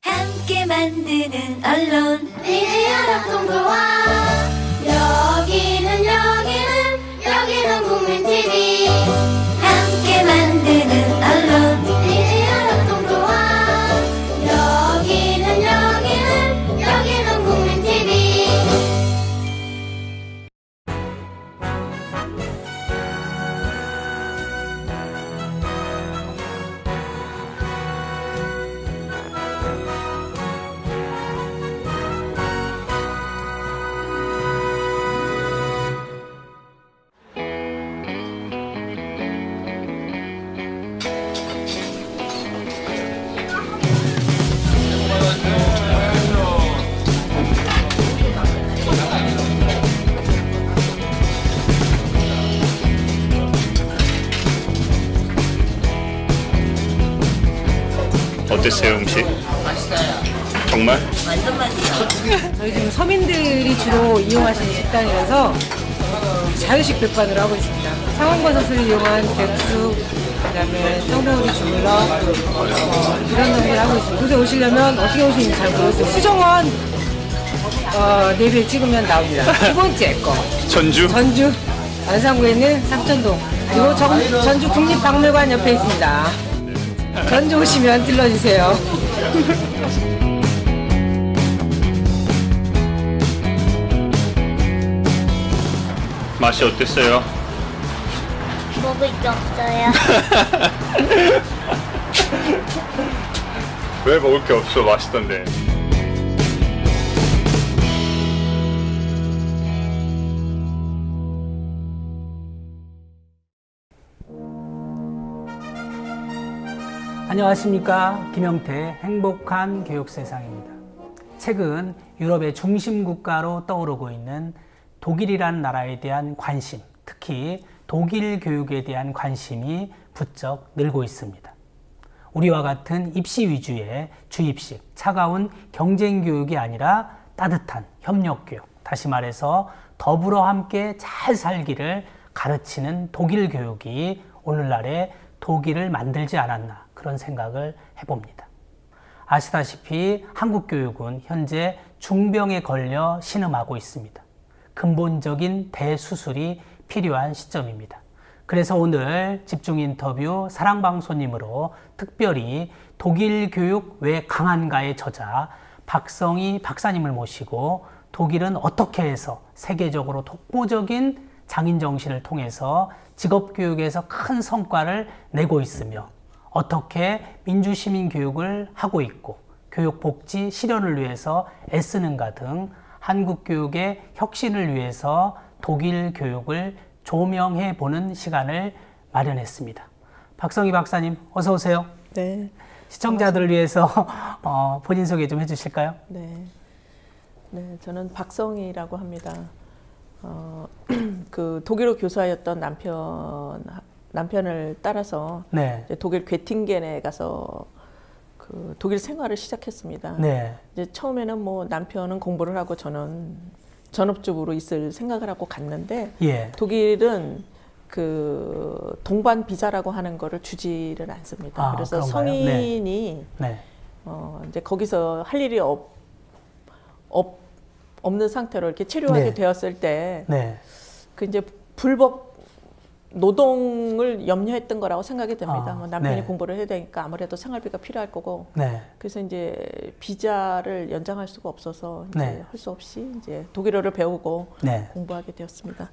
함께 만드는 언론 미디어 협동조합. 여기는 국민 TV. 함께 만드는 언론 미디어 협동조합. 여기는 국민 TV. 어땠어요, 음식? 맛있어요. 정말? 완전 맛있어. 저희 지금 서민들이 주로 이용하시는 식당이라서 자유식 백반으로 하고 있습니다. 상황버섯을 이용한 백숙, 그다음에 짱돌이 주물럭 이런 점을 하고 있습니다. 곳에 오시려면 어떻게 오시는지 잘 모르겠어요. 수정원 내비에 찍으면 나옵니다. 두 번째 거 전주? 전주 안산구에 있는 삼천동, 그리고 전주 국립박물관 옆에 있습니다. 전주 오시면 들러주세요. 맛이 어땠어요? 먹을 게 없어요. 왜 먹을 게 없어? 맛있던데. 안녕하십니까. 김영태 행복한 교육세상입니다. 최근 유럽의 중심 국가로 떠오르고 있는 독일이라는 나라에 대한 관심, 특히 독일 교육에 대한 관심이 부쩍 늘고 있습니다. 우리와 같은 입시 위주의 주입식, 차가운 경쟁 교육이 아니라 따뜻한 협력 교육, 다시 말해서 더불어 함께 잘 살기를 가르치는 독일 교육이 오늘날의 독일을 만들지 않았나, 그런 생각을 해봅니다. 아시다시피 한국 교육은 현재 중병에 걸려 신음하고 있습니다. 근본적인 대수술이 필요한 시점입니다. 그래서 오늘 집중 인터뷰 사랑방송님으로 특별히 독일 교육 왜 강한가의 저자 박성희 박사님을 모시고 독일은 어떻게 해서 세계적으로 독보적인 장인 정신을 통해서 직업교육에서 큰 성과를 내고 있으며 어떻게 민주시민 교육을 하고 있고 교육복지 실현을 위해서 애쓰는가 등 한국 교육의 혁신을 위해서 독일 교육을 조명해 보는 시간을 마련했습니다. 박성희 박사님, 어서 오세요. 네. 시청자들을 위해서 본인 소개 좀 해주실까요? 네. 네, 저는 박성희라고 합니다. 그 독일어 교사였던 남편을 따라서 네. 이제 독일 괴팅겐에 가서 그 독일 생활을 시작했습니다. 네. 이제 처음에는 뭐 남편은 공부를 하고 저는 전업주부로 있을 생각을 하고 갔는데 예. 독일은 그 동반 비자라고 하는 거를 주지를 않습니다. 아, 그래서 그런가요? 성인이 네. 이제 거기서 할 일이 없는 상태로 이렇게 체류하게 네. 되었을 때 네. 그 이제 불법 노동을 염려했던 거라고 생각이 됩니다. 뭐 남편이 네. 공부를 해야 되니까 아무래도 생활비가 필요할 거고. 네. 그래서 이제 비자를 연장할 수가 없어서 이제 네. 할 수 없이 이제 독일어를 배우고 네. 공부하게 되었습니다.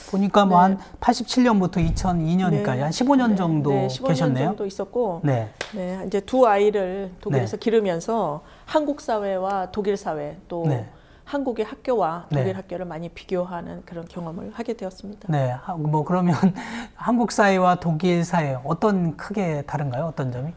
보니까 뭐 네. 한 87년부터 2002년까지 네. 한 15년 정도 네, 15년 계셨네요. 정도 있었고, 네. 네, 이제 두 아이를 독일에서 네. 기르면서 한국 사회와 독일 사회 또 네. 한국의 학교와 독일 네. 학교를 많이 비교하는 그런 경험을 하게 되었습니다. 네. 뭐 그러면 한국 사회와 독일 사회 어떤 크게 다른가요? 어떤 점이?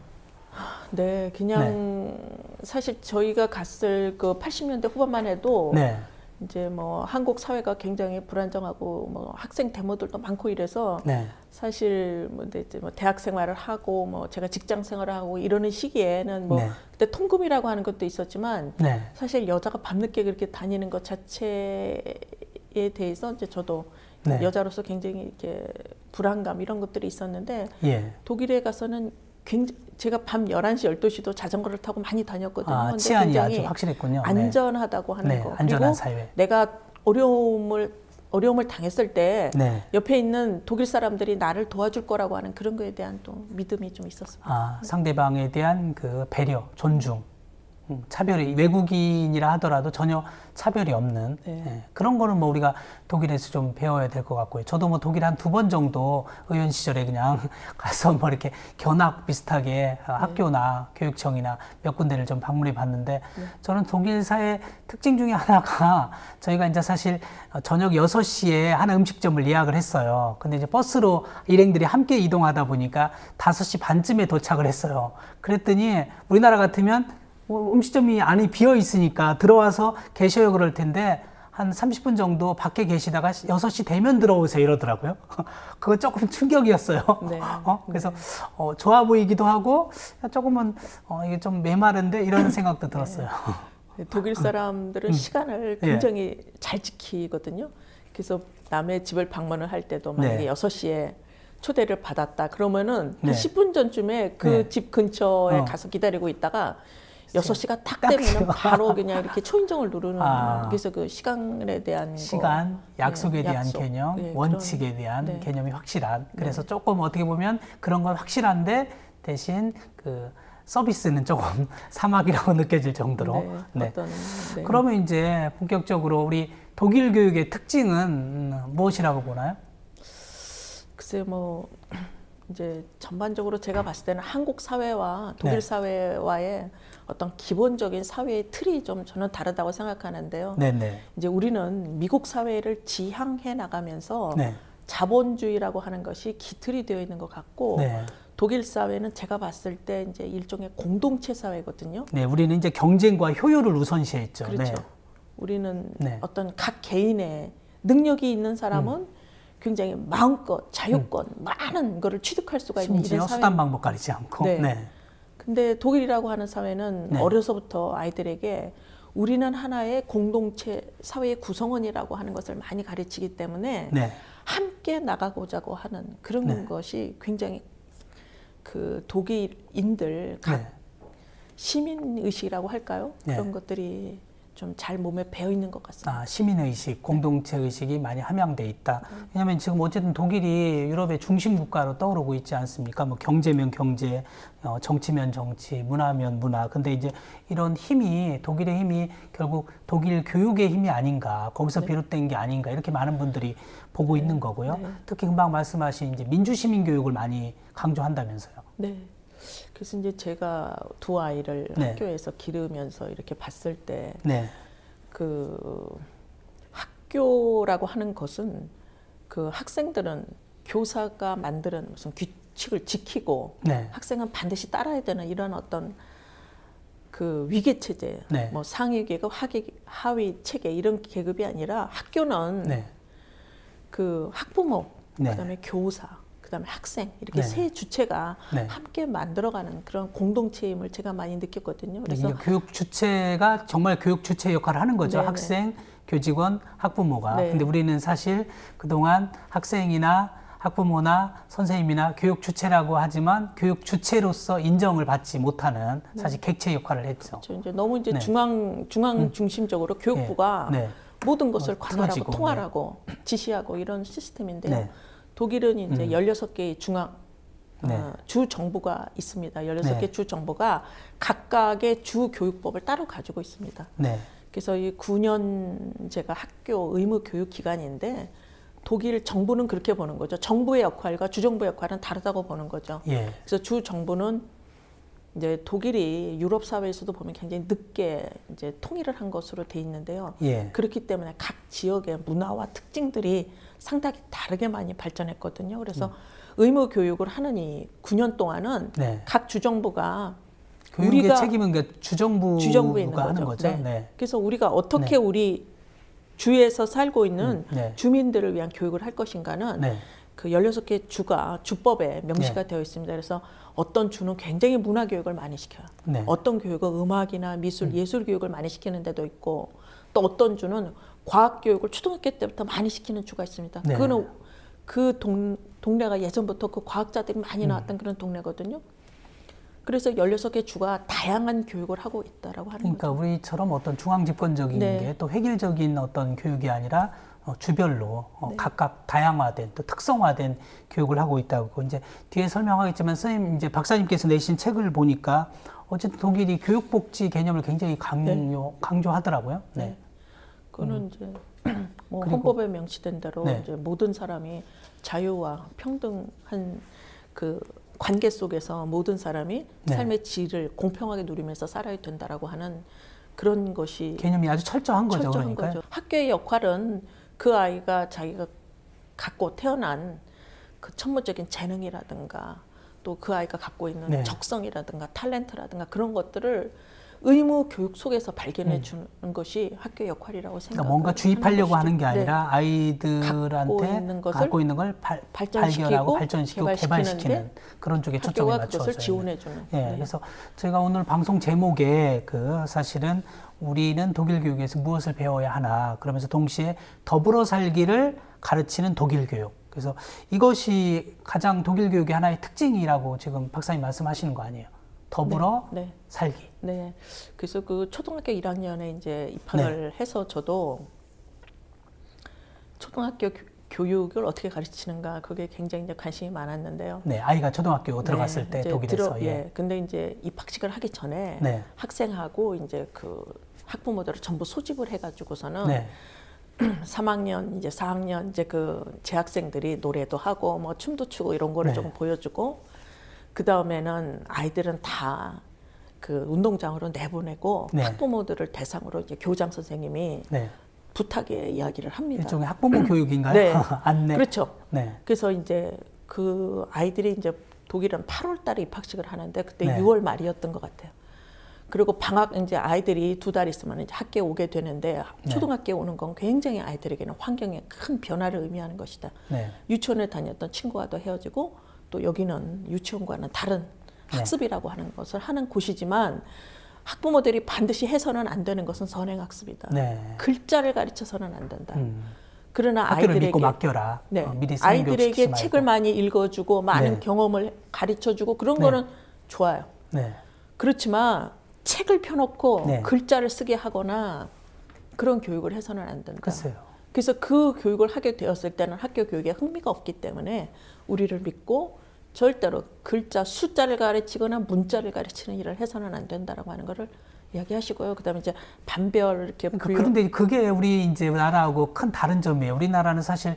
네, 그냥 사실 저희가 갔을 그 80년대 후반만 해도 네. 이제 뭐 한국 사회가 굉장히 불안정하고 뭐 학생 데모들도 많고 이래서 네. 사실 뭐 대학 생활을 하고 뭐 제가 직장 생활을 하고 이러는 시기에는 뭐 네. 그때 통금이라고 하는 것도 있었지만 네. 사실 여자가 밤늦게 그렇게 다니는 것 자체에 대해서 이제 저도 네. 여자로서 굉장히 이렇게 불안감 이런 것들이 있었는데 예. 독일에 가서는 제가 밤 11시, 12시도 자전거를 타고 많이 다녔거든요. 아, 근데 치안이 굉장히 아주 확실했군요. 안전하다고 하는 네, 거. 안전한 그리고 사회. 내가 어려움을 당했을 때 네. 옆에 있는 독일 사람들이 나를 도와줄 거라고 하는 그런 거에 대한 또 믿음이 좀 있었습니다. 아, 상대방에 대한 그 배려, 존중, 차별이 외국인이라 하더라도 전혀 차별이 없는 네. 예, 그런 거는 뭐 우리가 독일에서 좀 배워야 될 것 같고요. 저도 뭐 독일 한 2번 정도 의원 시절에 그냥 가서 뭐 이렇게 견학 비슷하게 학교나 교육청이나 몇 군데를 좀 방문해 봤는데 저는 독일 사회 특징 중에 하나가 저희가 이제 사실 저녁 6시에 하나 음식점을 예약을 했어요. 근데 이제 버스로 일행들이 함께 이동하다 보니까 5시 반쯤에 도착을 했어요. 그랬더니 우리나라 같으면 음식점이 안이 비어 있으니까 들어와서 계셔요 그럴 텐데 한 30분 정도 밖에 계시다가 6시 되면 들어오세요 이러더라고요. 그거 조금 충격이었어요. 네. 그래서 좋아 보이기도 하고 조금은 이게 좀 메마른데 이런 생각도 들었어요. 독일 사람들은 시간을 굉장히 잘 지키거든요. 그래서 남의 집을 방문을 할 때도 만약에 6시에 초대를 받았다 그러면은 한 10분 전쯤에 그 집 근처에 가서 기다리고 있다가 6시가 딱 되면 바로 그냥 이렇게 초인종을 누르는 그래서 그 시간에 대한 시간, 약속에 대한 약속. 개념, 원칙에 대한 개념이 확실한 그래서 조금 어떻게 보면 그런 건 확실한데 대신 그 서비스는 조금 사막이라고 느껴질 정도로 그러면 이제 본격적으로 우리 독일 교육의 특징은 무엇이라고 보나요? 글쎄 뭐 이제 전반적으로 제가 봤을 때는 한국 사회와 독일 사회와의 어떤 기본적인 사회의 틀이 좀 저는 다르다고 생각하는데요. 이제 우리는 미국 사회를 지향해 나가면서 자본주의라고 하는 것이 기틀이 되어 있는 것 같고 독일 사회는 제가 봤을 때 이제 일종의 공동체 사회거든요. 네, 우리는 이제 경쟁과 효율을 우선시했죠. 그렇죠. 우리는 어떤 각 개인의 능력이 있는 사람은 굉장히 마음껏 자유권 많은 거를 취득할 수가 있는 이런 사회. 수단 방법 가리지 않고. 근데 독일이라고 하는 사회는 어려서부터 아이들에게 우리는 하나의 공동체 사회의 구성원이라고 하는 것을 많이 가르치기 때문에 함께 나가고자고 하는 그런 것이 굉장히 그 독일인들 각 시민의식이라고 할까요? 그런 것들이 좀 잘 몸에 배어 있는 것 같습니다. 시민의식, 공동체의식이 많이 함양돼 있다. 왜냐하면 지금 어쨌든 독일이 유럽의 중심 국가로 떠오르고 있지 않습니까? 뭐 경제면 경제, 정치면 정치, 문화면 문화. 근데 이제 이런 힘이 독일의 힘이 결국 독일 교육의 힘이 아닌가, 거기서 비롯된 게 아닌가 이렇게 많은 분들이 보고 있는 거고요. 특히 금방 말씀하신 이제 민주시민 교육을 많이 강조한다면서요. 그래서 이제 제가 두 아이를 학교에서 기르면서 이렇게 봤을 때 그 학교라고 하는 것은 그 학생들은 교사가 만드는 무슨 규칙을 지키고 학생은 반드시 따라야 되는 이런 어떤 그 위계 체제, 뭐 상위 계급, 하위 체계 이런 계급이 아니라 학교는 그 학부모, 그다음에 교사, 그다음에 학생 이렇게 세 주체가 함께 만들어가는 그런 공동체임을 제가 많이 느꼈거든요. 그래서 교육 주체가 정말 교육 주체 역할을 하는 거죠. 학생, 교직원, 학부모가. 근데 우리는 사실 그동안 학생이나 학부모나 선생님이나 교육 주체라고 하지만 교육 주체로서 인정을 받지 못하는 사실 객체 역할을 했죠. 그렇죠. 이제 너무 이제 중앙 중심적으로 교육부가 모든 것을 관할하고 통할하고 지시하고 이런 시스템인데요. 독일은 이제 16개의 주 정부가 있습니다. 16개 주 정부가 각각의 주 교육법을 따로 가지고 있습니다. 그래서 이 9년제가 학교 의무 교육 기간인데 독일 정부는 그렇게 보는 거죠. 정부의 역할과 주정부의 역할은 다르다고 보는 거죠. 그래서 주 정부는 이제 독일이 유럽 사회에서도 보면 굉장히 늦게 이제 통일을 한 것으로 돼 있는데요. 그렇기 때문에 각 지역의 문화와 특징들이 상당히 다르게 많이 발전했거든요. 그래서 의무 교육을 하는 이 9년 동안은 각 주정부가 교육의 우리가 책임은 그 주정부에 있는 하는 거죠. 그래서 우리가 어떻게 우리 주에서 살고 있는 주민들을 위한 교육을 할 것인가는 그 16개 주가 주법에 명시가 되어 있습니다. 그래서 어떤 주는 굉장히 문화 교육을 많이 시켜요. 어떤 교육은 음악이나 미술, 예술 교육을 많이 시키는 데도 있고 또 어떤 주는 과학 교육을 초등학교 때부터 많이 시키는 주가 있습니다. 그거는 그 동네가 예전부터 그 과학자들이 많이 나왔던 그런 동네거든요. 그래서 16개 주가 다양한 교육을 하고 있다라고 하는 그러니까 거죠. 우리처럼 어떤 중앙 집권적인 네. 게 또 획일적인 어떤 교육이 아니라 주별로 네. 각각 다양화된 또 특성화된 교육을 하고 있다고 이제 뒤에 설명하겠지만 선생님 이제 박사님께서 내신 책을 보니까 어쨌든 독일이 교육복지 개념을 굉장히 강조하더라고요. 네. 그거는 이제 뭐 그리고- 헌법에 명시된 대로 네. 이제 모든 사람이 자유와 평등한 그 관계 속에서 모든 사람이 네. 삶의 질을 공평하게 누리면서 살아야 된다라고 하는 그런 것이 개념이 아주 철저한 거죠. 철저한 그러니까 거죠. 학교의 역할은 그 아이가 자기가 갖고 태어난 그 천부적인 재능이라든가 또 그 아이가 갖고 있는 네. 적성이라든가 탤런트라든가 그런 것들을 의무 교육 속에서 발견해 주는 것이 학교의 역할이라고 그러니까 생각합니다. 뭔가 주입하려고 하는 게 네. 아니라 아이들한테 갖고 있는 걸 발견하고 발전시키고 개발시키는 그런 쪽에 초점이 학교가 맞춰져 그것을 지원해주는. 예, 네. 그래서 저희가 오늘 방송 제목에 그 사실은 우리는 독일 교육에서 무엇을 배워야 하나 그러면서 동시에 더불어 살기를 가르치는 독일 교육. 그래서 이것이 가장 독일 교육의 하나의 특징이라고 지금 박사님 말씀하시는 거 아니에요? 더불어 네. 살기. 네. 그래서 그 초등학교 1학년에 이제 입학을 해서 저도 초등학교 교육을 어떻게 가르치는가 그게 굉장히 이제 관심이 많았는데요. 네, 아이가 초등학교 들어갔을 때 이제 독일에서 예. 근데 이제 입학식을 하기 전에 네. 학생하고 이제 그 학부모들을 전부 소집을 해가지고서는 네. 3학년 이제 4학년 이제 그 재학생들이 노래도 하고 뭐 춤도 추고 이런 거를 네. 조금 보여주고 그 다음에는 아이들은 다 그 운동장으로 내보내고 네. 학부모들을 대상으로 이제 교장 선생님이 네. 부탁의 이야기를 합니다. 일종의 학부모 교육인가요? 네. 안내. 그렇죠. 네. 그래서 이제 그 아이들이 이제 독일은 8월 달에 입학식을 하는데 그때 네. 6월 말이었던 것 같아요. 그리고 방학 이제 아이들이 2달 있으면 이제 학교에 오게 되는데 네. 초등학교에 오는 건 굉장히 아이들에게는 환경에 큰 변화를 의미하는 것이다. 네. 유치원에 다녔던 친구와도 헤어지고 또 여기는 유치원과는 다른 학습이라고 하는 것을 하는 곳이지만 학부모들이 반드시 해서는 안 되는 것은 선행학습이다. 네. 글자를 가르쳐서는 안 된다. 그러나 학교를 아이들에게 믿고 맡겨라. 네. 미리 선행교육 시키지 아이들에게 말고. 책을 많이 읽어주고 많은 네. 경험을 가르쳐주고 그런 네. 거는 좋아요. 네. 그렇지만 책을 펴놓고 네. 글자를 쓰게 하거나 그런 교육을 해서는 안 된다. 글쎄요. 그래서 그 교육을 하게 되었을 때는 학교 교육에 흥미가 없기 때문에 우리를 믿고 절대로 글자, 숫자를 가르치거나 문자를 가르치는 일을 해서는 안 된다라고 하는 거를 이야기하시고요. 그다음에 이제 반별 이렇게 그런데 그게 우리 이제 나라하고 큰 다른 점이에요. 우리나라는 사실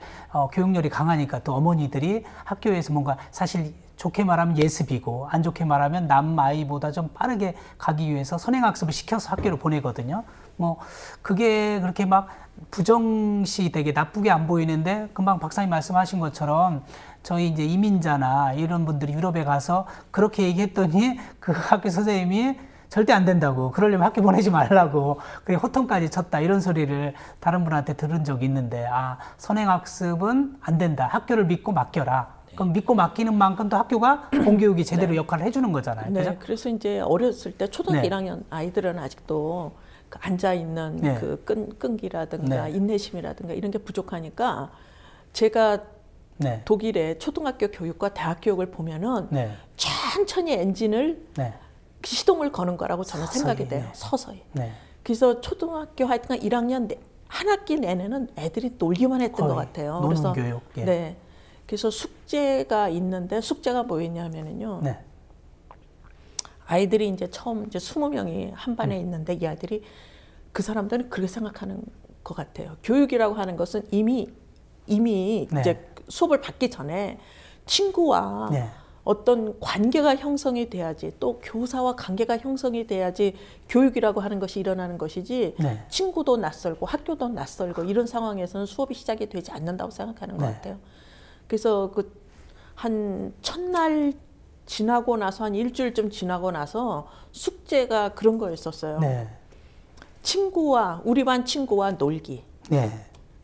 교육열이 강하니까 또 어머니들이 학교에서 뭔가 사실 좋게 말하면 예습이고 안 좋게 말하면 남 아이보다 좀 빠르게 가기 위해서 선행학습을 시켜서 학교를 보내거든요. 뭐 그게 그렇게 막 부정시 되게 나쁘게 안 보이는데 금방 박사님 말씀하신 것처럼 저희 이제 이민자나 이런 분들이 유럽에 가서 그렇게 얘기했더니 그 학교 선생님이 절대 안 된다고, 그러려면 학교 보내지 말라고, 그게 호통까지 쳤다, 이런 소리를 다른 분한테 들은 적이 있는데, 아, 선행학습은 안 된다. 학교를 믿고 맡겨라. 그럼 믿고 맡기는 만큼 또 학교가 공교육이 제대로 역할을 해주는 거잖아요. 네, 그죠? 그래서 이제 어렸을 때 초등학교 네. 1학년 아이들은 아직도 그 앉아있는 네. 그 끈기라든가 네. 인내심이라든가 이런 게 부족하니까 제가 네. 독일의 초등학교 교육과 대학 교육을 보면은 네. 천천히 엔진을 네. 시동을 거는 거라고 저는 서서히, 생각이 돼요. 네. 서서히. 네. 그래서 초등학교 하여튼 1학년 한 학기 내내는 애들이 놀기만 했던 것 같아요. 노는 그래서 교육. 예. 네. 그래서 숙제가 있는데 숙제가 뭐였냐면은요. 네. 아이들이 이제 처음 이제 20명이 한 반에 있는데 이 아이들이 그 사람들은 그렇게 생각하는 것 같아요. 교육이라고 하는 것은 이미 네. 이제 수업을 받기 전에 친구와 네. 어떤 관계가 형성이 돼야지, 또 교사와 관계가 형성이 돼야지 교육이라고 하는 것이 일어나는 것이지 네. 친구도 낯설고 학교도 낯설고 이런 상황에서는 수업이 시작이 되지 않는다고 생각하는 것 네. 같아요. 그래서 그 한 첫날 지나고 나서 한 일주일쯤 지나고 나서 숙제가 그런 거였었어요. 네. 우리 반 친구와 놀기. 네.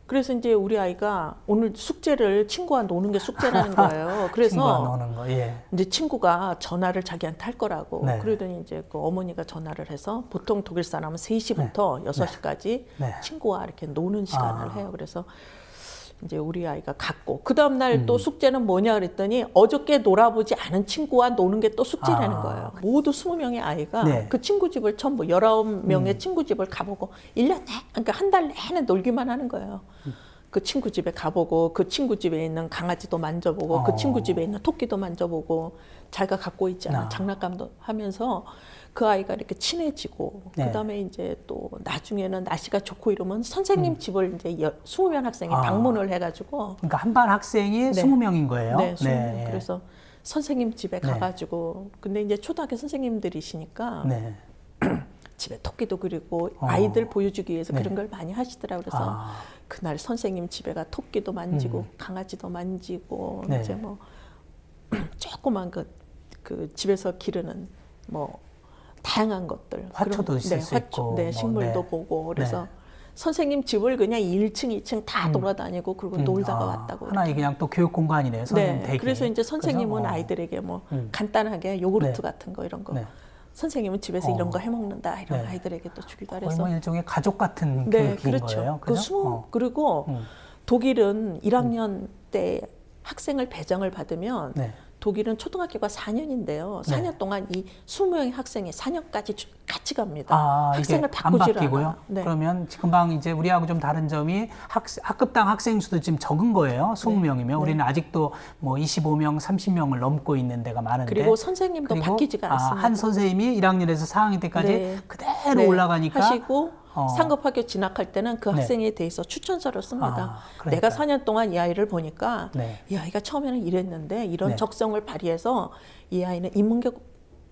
그래서 이제 우리 아이가 오늘 숙제를 친구와 노는 게 숙제라는 거예요. 그래서 친구와 노는 거. 예. 이제 친구가 전화를 자기한테 할 거라고. 네. 그러더니 이제 그 어머니가 전화를 해서 보통 독일 사람은 3시부터 6시까지 네. 친구와 이렇게 노는 시간을 해요. 그래서 이제 우리 아이가 갔고 그 다음 날 또 숙제는 뭐냐 그랬더니 어저께 놀아보지 않은 친구와 노는 게 또 숙제라는 거예요. 모두 20명의 아이가 네. 그 친구 집을 전부 19명의 친구 집을 가보고 1년 그러니까 한 달 내내 놀기만 하는 거예요. 그 친구 집에 가보고 그 친구 집에 있는 강아지도 만져보고 그 친구 집에 있는 토끼도 만져보고 자기가 갖고 있잖아. 장난감도 하면서 그 아이가 이렇게 친해지고 네. 그다음에 이제 또 나중에는 날씨가 좋고 이러면 선생님 집을 이제 20명 학생이 방문을 해가지고 그러니까 한 반 학생이 20명인 거예요. 네, 20명. 네. 그래서 선생님 집에 가가지고 근데 이제 초등학교 선생님들이시니까 네. 집에 토끼도 그리고 아이들 보여주기 위해서 그런 걸 많이 하시더라고요. 그래서 그날 선생님 집에 가 토끼도 만지고 강아지도 만지고 네. 이제 뭐 조그만 그 집에서 기르는 뭐 다양한 것들 화초도 있을 수 있고 네, 식물도 보고 그래서 선생님 집을 그냥 1층, 2층 다 돌아다니고 그리고 놀다가 왔다고. 하나의 그냥 또 교육 공간이네요. 선생님 댁이. 그래서 이제 선생님은 그죠? 아이들에게 뭐 간단하게 요구르트 네. 같은 거 이런 거. 네. 선생님은 집에서 이런 거 해먹는다 이런 네. 아이들에게 또 주기도 거의 해서. 뭐 일종의 가족 같은 네, 교육인 그렇죠. 거예요. 그죠? 그리고 독일은 1학년 때 학생을 배정을 받으면 네. 독일은 초등학교가 4년인데요. 4년 네. 동안 이 20명의 학생이 4년까지 같이 갑니다. 이게 학생을 안 바꾸질 바뀌고요? 않아요. 네. 그러면 금방 이제 우리하고 좀 다른 점이 학급당 학생 수도 지금 적은 거예요. 20명이면. 우리는 아직도 뭐 25명, 30명을 넘고 있는 데가 많은데. 그리고 선생님도 바뀌지가 않습니다. 한 선생님이 1학년에서 4학년 때까지 그대로 올라가니까. 하시고 상급학교 진학할 때는 그 네. 학생에 대해서 추천서를 씁니다. 그러니까요. 내가 4년 동안 이 아이를 보니까 네. 이 아이가 처음에는 이랬는데 이런 네. 적성을 발휘해서 이 아이는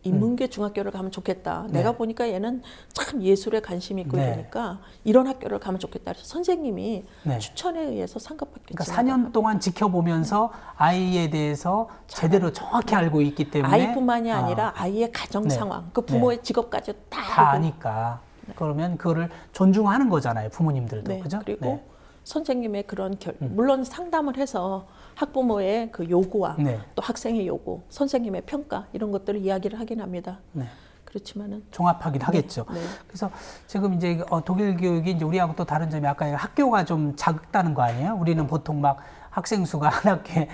인문계 중학교를 가면 좋겠다. 네. 내가 보니까 얘는 참 예술에 관심이 있고 네. 이러니까 이런 학교를 가면 좋겠다. 그래서 선생님이 네. 추천에 의해서 상급학교 그러니까 진학을 4년 동안 지켜보면서 아이에 대해서 제대로 정확히 알고 있기 때문에 아이뿐만이 아니라 아이의 가정 네. 상황, 그 부모의 네. 직업까지 다 다 알고 아니까. 그러면 그거를 존중하는 거잖아요. 부모님들도. 네, 그죠? 그리고 네. 선생님의 그런 물론 상담을 해서 학부모의 그 요구와 네. 또 학생의 요구, 선생님의 평가 이런 것들을 이야기를 하긴 합니다. 네. 그렇지만은 종합하긴 하겠죠. 네. 그래서 지금 이제 독일 교육이 이제 우리하고 또 다른 점이 아까 학교가 좀 작다는 거 아니에요? 우리는 보통 막 학생 수가 한 학교에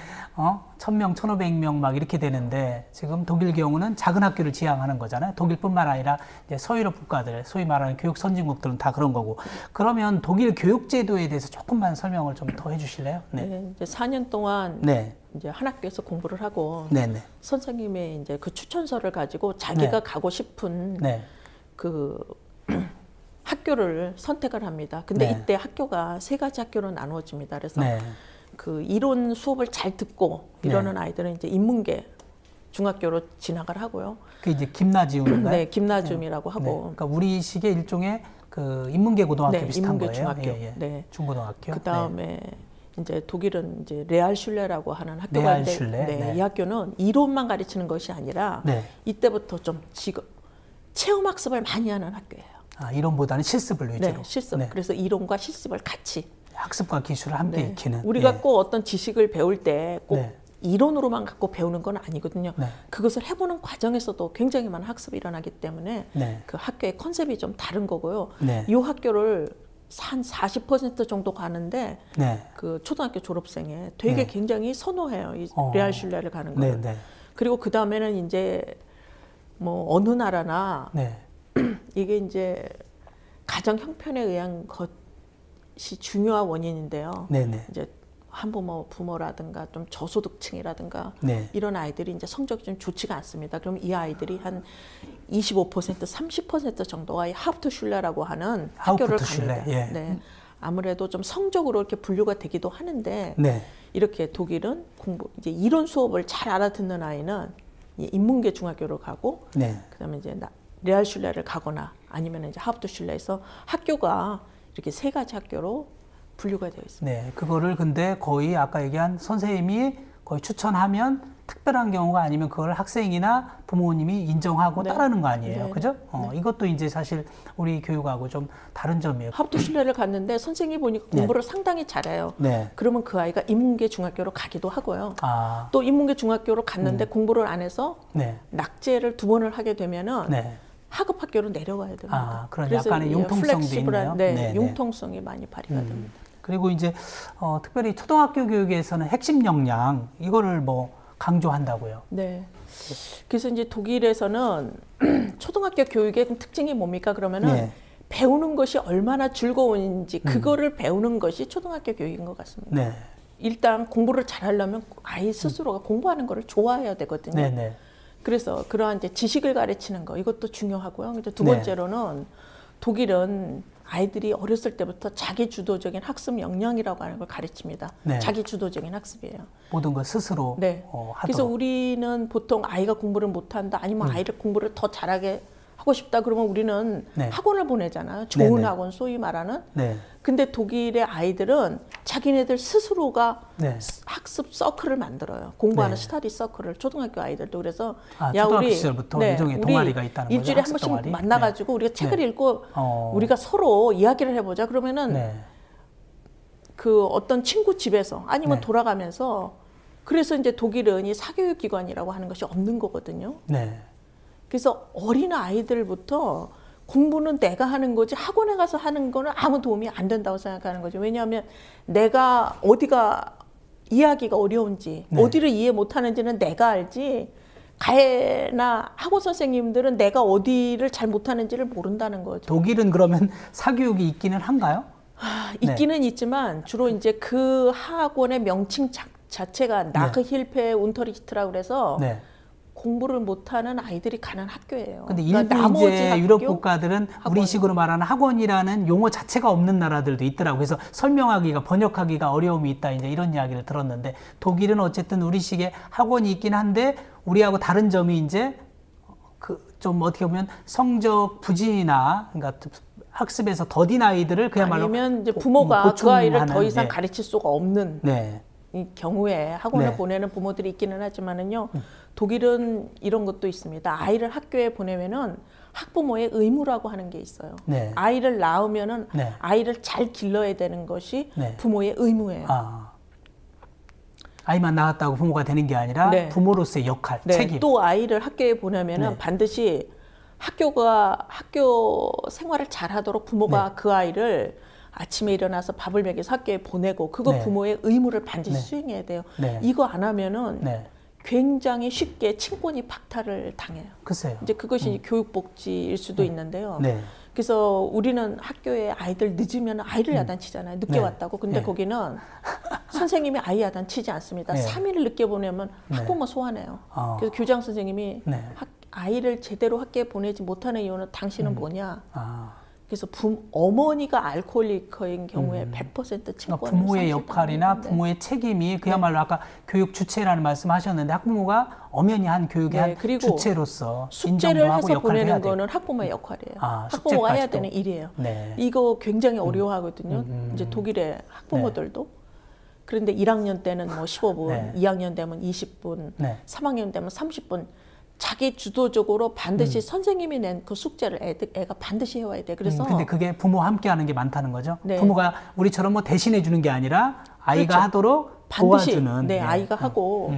1000명, 1500명 막 이렇게 되는데 지금 독일 경우는 작은 학교를 지향하는 거잖아요. 독일뿐만 아니라 이제 서유럽 국가들, 소위 말하는 교육 선진국들은 다 그런 거고. 그러면 독일 교육 제도에 대해서 조금만 설명을 좀 더 해주실래요? 네. 네, 이제 4년 동안 네. 이제 한 학교에서 공부를 하고 네네. 선생님의 이제 그 추천서를 가지고 자기가 네. 가고 싶은 네. 그 학교를 선택을 합니다. 근데 네. 이때 학교가 3가지 학교로 나누어집니다. 그래서 네. 그 이론 수업을 잘 듣고 이러는 아이들은 이제 인문계 중학교로 진학을 하고요. 그 이제 김나지움인가요? 네, 김나지움이라고 하고. 네. 그러니까 우리식의 일종의 그 인문계 고등학교 네, 비슷한 인문계 거예요. 중학교. 예, 예. 네. 중고등학교. 그 다음에 이제 독일은 이제 레알슐레라고 하는 학교가 레알슐레? 있는데, 네. 이 학교는 이론만 가르치는 것이 아니라 네. 이때부터 좀 체험 학습을 많이 하는 학교예요. 이론보다는 실습을 위주로. 네, 실습. 네. 그래서 이론과 실습을 같이. 학습과 기술을 함께 익히는. 우리가 예. 꼭 어떤 지식을 배울 때 꼭 네. 이론으로만 갖고 배우는 건 아니거든요. 네. 그것을 해보는 과정에서도 굉장히 많은 학습이 일어나기 때문에 네. 그 학교의 컨셉이 좀 다른 거고요. 네. 이 학교를 한 40% 정도 가는데 네. 그 초등학교 졸업생에 되게 네. 굉장히 선호해요. 이 레알슐레를 가는 네, 걸. 네. 그리고 그 다음에는 이제 뭐 어느 나라나 네. 이게 이제 가정 형편에 의한 것이 중요한 원인인데요. 네, 네. 이제 부모라든가 좀 저소득층이라든가 네. 이런 아이들이 이제 성적이 좀 좋지가 않습니다. 그럼 이 아이들이 한 25%, 30% 정도가 이 하프트슐레라고 하는 학교를 갑니다. 예. 네. 아무래도 좀 성적으로 이렇게 분류가 되기도 하는데 네. 이렇게 독일은 이제 이론 수업을 잘 알아듣는 아이는 인문계 중학교로 가고 네. 그다음에 이제 레알슐레를 가거나 아니면 이제 하프트슐레에서 학교가 이렇게 3가지 학교로 분류가 되어 있습니다. 네, 그거를 근데 거의 아까 얘기한 선생님이 거의 추천하면 특별한 경우가 아니면 그걸 학생이나 부모님이 인정하고 네. 따르는 거 아니에요. 네. 그죠? 이것도 이제 사실 우리 교육하고 좀 다른 점이에요. 하프트슐레를 갔는데 선생님이 보니까 공부를 상당히 잘해요. 네. 그러면 그 아이가 인문계 중학교로 가기도 하고요. 아, 또 인문계 중학교로 갔는데 공부를 안 해서 네. 낙제를 2번을 하게 되면은 네. 하급 학교로 내려가야 됩니다. 그런 그래서 약간의 이 융통성도 플렉시블한, 있네요. 네, 네, 네. 융통성이 많이 발휘가 됩니다. 그리고 이제 특별히 초등학교 교육에서는 핵심 역량 이거를 뭐 강조한다고요. 네. 그래서 이제 독일에서는 초등학교 교육의 특징이 뭡니까? 그러면은 네. 배우는 것이 얼마나 즐거운지 그거를 배우는 것이 초등학교 교육인 것 같습니다. 네. 일단 공부를 잘하려면 아이 스스로가 공부하는 거를 좋아해야 되거든요. 네, 네. 그래서 그러한 이제 지식을 가르치는 거 이것도 중요하고요. 이제 두 네. 번째로는 독일은 아이들이 어렸을 때부터 자기 주도적인 학습 역량이라고 하는 걸 가르칩니다. 네. 자기 주도적인 학습이에요. 모든 걸 스스로 네. 하도록. 그래서 우리는 보통 아이가 공부를 못한다 아니면 아이를 공부를 더 잘하게 하고 싶다 그러면 우리는 네. 학원을 보내잖아요. 좋은 네네. 학원 소위 말하는. 네. 근데 독일의 아이들은 자기네들 스스로가 네. 학습 서클을 만들어요. 공부하는 네. 스터디 서클을 초등학교 아이들도. 그래서 초등학교 시절부터 일종의 동아리가 있다는 거죠. 일주일에 한 번씩 동아리? 만나가지고 우리가 책을 네. 읽고 우리가 서로 이야기를 해보자. 그러면은 네. 그 어떤 친구 집에서 아니면 네. 돌아가면서 그래서 이제 독일은 이 사교육기관이라고 하는 것이 없는 거거든요. 네. 그래서 어린 아이들부터 공부는 내가 하는 거지 학원에 가서 하는 거는 아무 도움이 안 된다고 생각하는 거죠. 왜냐하면 내가 어디가 이해하기가 어려운지 네. 어디를 이해 못하는지는 내가 알지 가해나 학원 선생님들은 내가 어디를 잘 못하는지를 모른다는 거죠. 독일은 그러면 사교육이 있기는 한가요? 있기는 있지만 주로 이제 그 학원의 명칭 자체가 나흐힐페 운터리히트라고 그래서 네. 공부를 못하는 아이들이 가는 학교예요. 근데 그러니까 일부 이제 학교, 유럽 국가들은 학원. 우리식으로 말하는 학원이라는 용어 자체가 없는 나라들도 있더라고요. 그래서 설명하기가 번역하기가 어려움이 있다 이제 이런 이야기를 들었는데 독일은 어쨌든 우리식의 학원이 있긴 한데 우리하고 다른 점이 이제 그 좀 어떻게 보면 성적 부진이나 그러니까 학습에서 더딘 아이들을 그야말로 아니면 이제 부모가 그 아이를 더 이상 네. 가르칠 수가 없는 네. 이 경우에 학원을 네. 보내는 부모들이 있기는 하지만은요. 독일은 이런 것도 있습니다. 아이를 학교에 보내면은 학부모의 의무라고 하는 게 있어요. 네. 아이를 낳으면은 네. 아이를 잘 길러야 되는 것이 네. 부모의 의무예요. 아이만 낳았다고 부모가 되는 게 아니라 네. 부모로서의 역할, 네. 책임. 또 아이를 학교에 보내면은 네. 반드시 학교 생활을 잘하도록 부모가 네. 그 아이를 아침에 일어나서 밥을 먹여서 학교에 보내고 그거 네. 부모의 의무를 반드시 네. 수행해야 돼요. 네. 이거 안 하면은 네. 굉장히 쉽게 친권이 박탈을 당해요. 글쎄요. 이제 그것이 교육복지일 수도 있는데요. 네. 그래서 우리는 학교에 아이들 늦으면 아이를 야단치잖아요. 늦게 네. 왔다고. 근데 네. 거기는 선생님이 아이 야단치지 않습니다. 네. 3일을 늦게 보내면 네. 학부모 소환해요. 그래서 교장 선생님이 네. 아이를 제대로 학교에 보내지 못하는 이유는 당신은 뭐냐. 그래서 어머니가 알코올리커인 경우에 100% 친권을 그러니까 부모의 역할이나 부모의 책임이 그야말로 아까 교육 주체라는 말씀하셨는데 학부모가 엄연히 한 교육의 한 그리고 주체로서 숙제를 인정도 하고 해서 역할을 해야 보내는 돼요. 거는 학부모의 역할이에요. 학부모가 숙제까지도. 해야 되는 일이에요. 네. 이거 굉장히 어려워하거든요. 이제 독일의 학부모들도. 그런데 1학년 때는 뭐 15분, 네. 2학년 되면 20분, 네. 3학년 되면 30분. 자기 주도적으로 반드시 선생님이 낸 그 숙제를 애가 반드시 해와야 돼. 그래서 근데 그게 부모와 함께 하는 게 많다는 거죠. 네. 부모가 우리처럼 뭐 대신해 주는 게 아니라 아이가 그렇죠. 하도록 반드시 도와주는. 네, 아이가 하고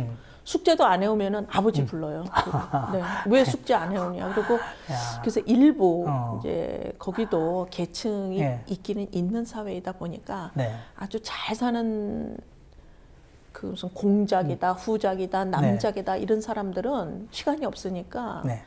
숙제도 안 해오면은 아버지 불러요. 네. 왜 숙제 안 해오냐. 그리고 그래서 일부 이제 거기도 계층이 네. 있기는 있는 사회이다 보니까 네. 아주 잘 사는 그 무슨 공작이다, 후작이다, 남작이다 이런 사람들은 시간이 없으니까 네.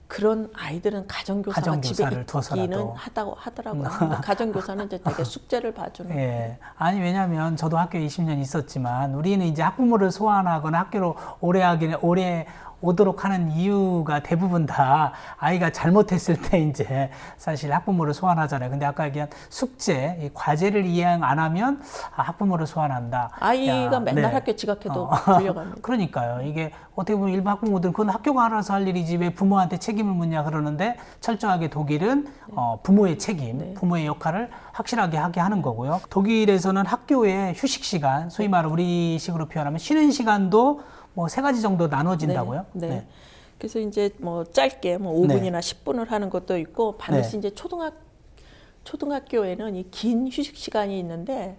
그런 아이들은 가정교사가 집에 가정교사를 있기는 두어서라도. 하다고 하더라고요. 가정교사는 이제 되게 숙제를 봐주는. 예. 아니 왜냐하면 저도 학교에 20년 있었지만 우리는 이제 학부모를 소환하거나 학교로 오래 오도록 하는 이유가 대부분 다 아이가 잘못했을 때 이제 사실 학부모를 소환하잖아요. 근데 아까 얘기한 숙제, 이 과제를 이행 안 하면 학부모를 소환한다. 아이가 맨날 네. 학교 지각해도 불려갑니다. 그러니까요. 이게 어떻게 보면 일반 학부모들은 그건 학교가 알아서 할 일이지 왜 부모한테 책임을 묻냐 그러는데 철저하게 독일은 부모의 책임, 부모의 역할을 확실하게 하게 하는 거고요. 독일에서는 학교의 휴식 시간, 소위 말하는 우리식으로 표현하면 쉬는 시간도 뭐 3가지 정도 나눠진다고요? 네. 네. 그래서 이제 뭐 짧게 뭐 5분이나 10분을 하는 것도 있고 반드시 이제 초등학교에는 이 긴 휴식 시간이 있는데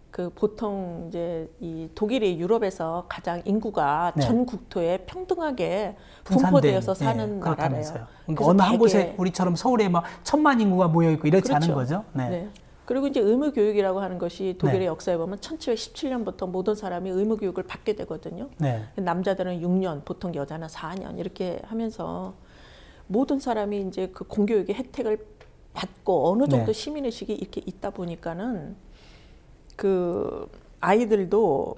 그 보통 이제 이 독일이 유럽에서 가장 인구가 전 국토에 평등하게 분포되어서 사는 나라래요. 그러니까 어느 한 곳에 우리처럼 서울에 막 1000만 인구가 모여 있고 이렇지 않은 거죠. 네. 그리고 이제 의무교육이라고 하는 것이 독일의 역사에 보면 1717년부터 모든 사람이 의무교육을 받게 되거든요. 남자들은 6년, 보통 여자는 4년 이렇게 하면서 모든 사람이 이제 그 공교육의 혜택을 받고 어느 정도 시민의식이 이렇게 있다 보니까는 그 아이들도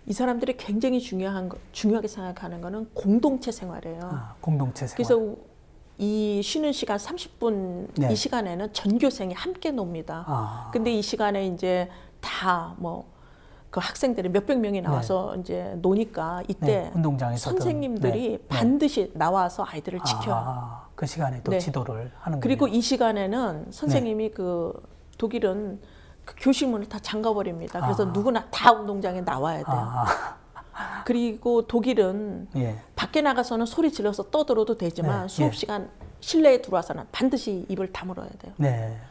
이 사람들이 굉장히 중요하게 생각하는 거는 공동체 생활이에요. 공동체 생활. 그래서 이 쉬는 시간 30분 이 시간에는 전교생이 함께 놉니다. 근데 이 시간에 이제 다 뭐 그 학생들이 몇백 명이 나와서 이제 노니까 이때 운동장에서든 선생님들이 반드시 나와서 아이들을 지켜요. 그 시간에 또 지도를 하는 거예요. 그리고 이 시간에는 선생님이 그 독일은 그 교실문을 다 잠가버립니다. 그래서 누구나 다 운동장에 나와야 돼요. 그리고 독일은 밖에 나가서는 소리 질러서 떠들어도 되지만 수업 시간 실내에 들어와서는 반드시 입을 다물어야 돼요.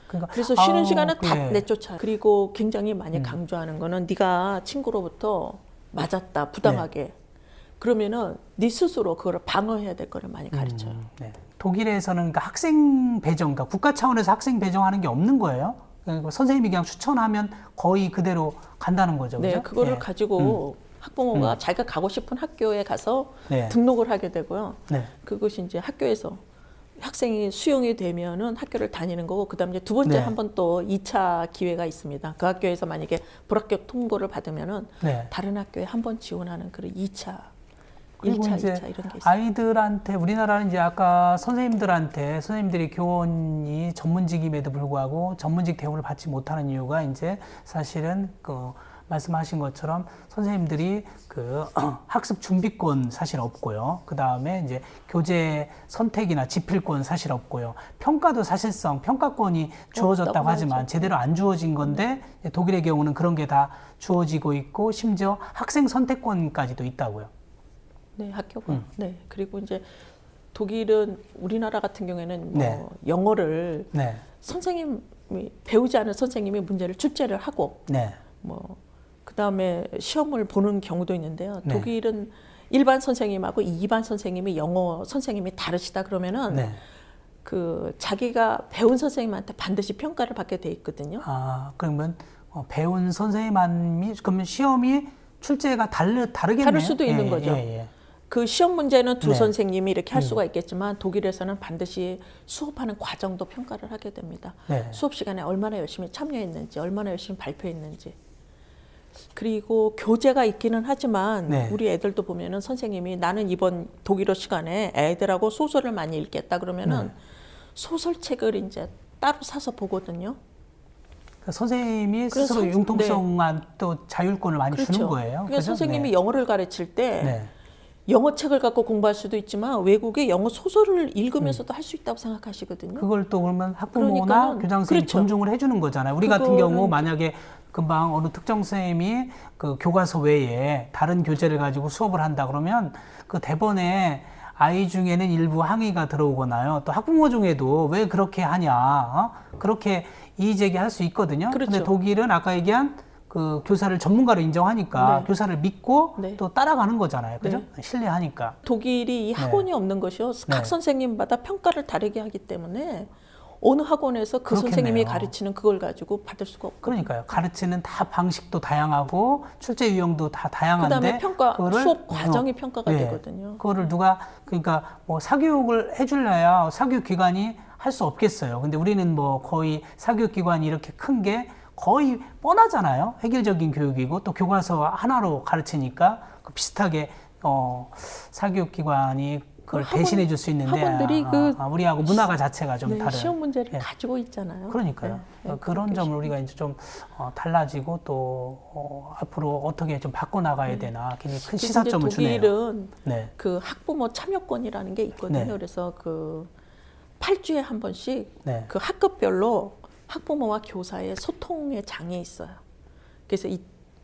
그러니까, 그래서 쉬는 시간은 다 내쫓아요. 그리고 굉장히 많이 강조하는 거는 네가 친구로부터 맞았다, 부당하게. 그러면은 네 스스로 그걸 방어해야 될 거를 많이 가르쳐요. 독일에서는 그러니까 학생 배정, 그러니까 국가 차원에서 학생 배정하는 게 없는 거예요. 그러니까 선생님이 그냥 추천하면 거의 그대로 간다는 거죠. 그죠? 그거를 가지고 학부모가 자기가 가고 싶은 학교에 가서 등록을 하게 되고요. 그것이 이제 학교에서 학생이 수용이 되면은 학교를 다니는 거고, 그 다음에 이제 두 번째 한 번 또 2차 기회가 있습니다. 그 학교에서 만약에 불합격 통보를 받으면은 다른 학교에 한 번 지원하는 그런 2차, 1차, 2차 이런 게 있어요. 아이들한테, 우리나라는 이제 아까 선생님들이 교원이 전문직임에도 불구하고 전문직 대우를 받지 못하는 이유가 이제 사실은 그 말씀하신 것처럼 선생님들이 그 학습 준비권 사실 없고요. 그 다음에 이제 교재 선택이나 집필권 사실 없고요. 평가도 사실상 평가권이 주어졌다고 하지만 제대로 안 주어진 건데 독일의 경우는 그런 게 다 주어지고 있고 심지어 학생 선택권까지도 있다고요. 학교가. 그리고 이제 독일은 우리나라 같은 경우에는 뭐 영어를 선생님이 배우지 않은 선생님이 문제를 출제를 하고 뭐 그다음에 시험을 보는 경우도 있는데요. 독일은 일반 선생님하고 이반 선생님이 영어 선생님이 다르시다 그러면은 그 자기가 배운 선생님한테 반드시 평가를 받게 돼 있거든요. 그러면 배운 선생님이 그러면 시험이 출제가 다르겠네요. 다를 수도 있는 거죠. 그 시험 문제는 두 선생님이 이렇게 할 수가 있겠지만 독일에서는 반드시 수업하는 과정도 평가를 하게 됩니다. 수업 시간에 얼마나 열심히 참여했는지, 얼마나 열심히 발표했는지. 그리고 교재가 있기는 하지만 우리 애들도 보면은 선생님이 나는 이번 독일어 시간에 애들하고 소설을 많이 읽겠다 그러면은 소설책을 이제 따로 사서 보거든요. 그러니까 선생님이 스스로 융통성한 또 자율권을 많이 주는 거예요. 그러니까 그죠? 선생님이 영어를 가르칠 때 영어 책을 갖고 공부할 수도 있지만 외국의 영어 소설을 읽으면서도 할 수 있다고 생각하시거든요. 그걸 또 그러면 학부모나 교장 선생님이 존중을 해주는 거잖아요. 우리 같은 경우 만약에 금방 어느 특정 선생님이 그 교과서 외에 다른 교재를 가지고 수업을 한다 그러면 그 대본에 아이 중에는 일부 항의가 들어오거나요. 또 학부모 중에도 왜 그렇게 하냐, 그렇게 이의 제기할 수 있거든요. 그런데 독일은 아까 얘기한 그 교사를 전문가로 인정하니까 교사를 믿고 또 따라가는 거잖아요. 그죠? 신뢰하니까. 독일이 이 학원이 없는 것이요. 각 선생님마다 평가를 다르게 하기 때문에 어느 학원에서 그 그렇겠네요. 선생님이 가르치는 그걸 가지고 받을 수가 없고. 그러니까요. 가르치는 다 방식도 다양하고 출제 유형도 다 다양한데 그다음에 평가 수업 과정이 평가가 되거든요. 그거를 누가 그러니까 뭐 사교육을 해줄래야 사교육 기관이 할 수 없겠어요. 근데 우리는 뭐 거의 사교육 기관이 이렇게 큰 게 거의 뻔하잖아요. 획일적인 교육이고 또 교과서 하나로 가르치니까 그 비슷하게 사교육 기관이 그걸 대신해 줄 수 있는데 학원들이 우리하고 문화가 자체가 좀 다른 시험 문제를 가지고 있잖아요. 그러니까요. 그런 점을 우리가 이제 좀 달라지고 또 앞으로 어떻게 좀 바꿔 나가야 되나 굉장히 큰 시사점을 주네요. 독일은 그 학부모 참여권이라는 게 있거든요. 그래서 그 8주에 한 번씩 그 학급별로 학부모와 교사의 소통의 장이 있어요. 그래서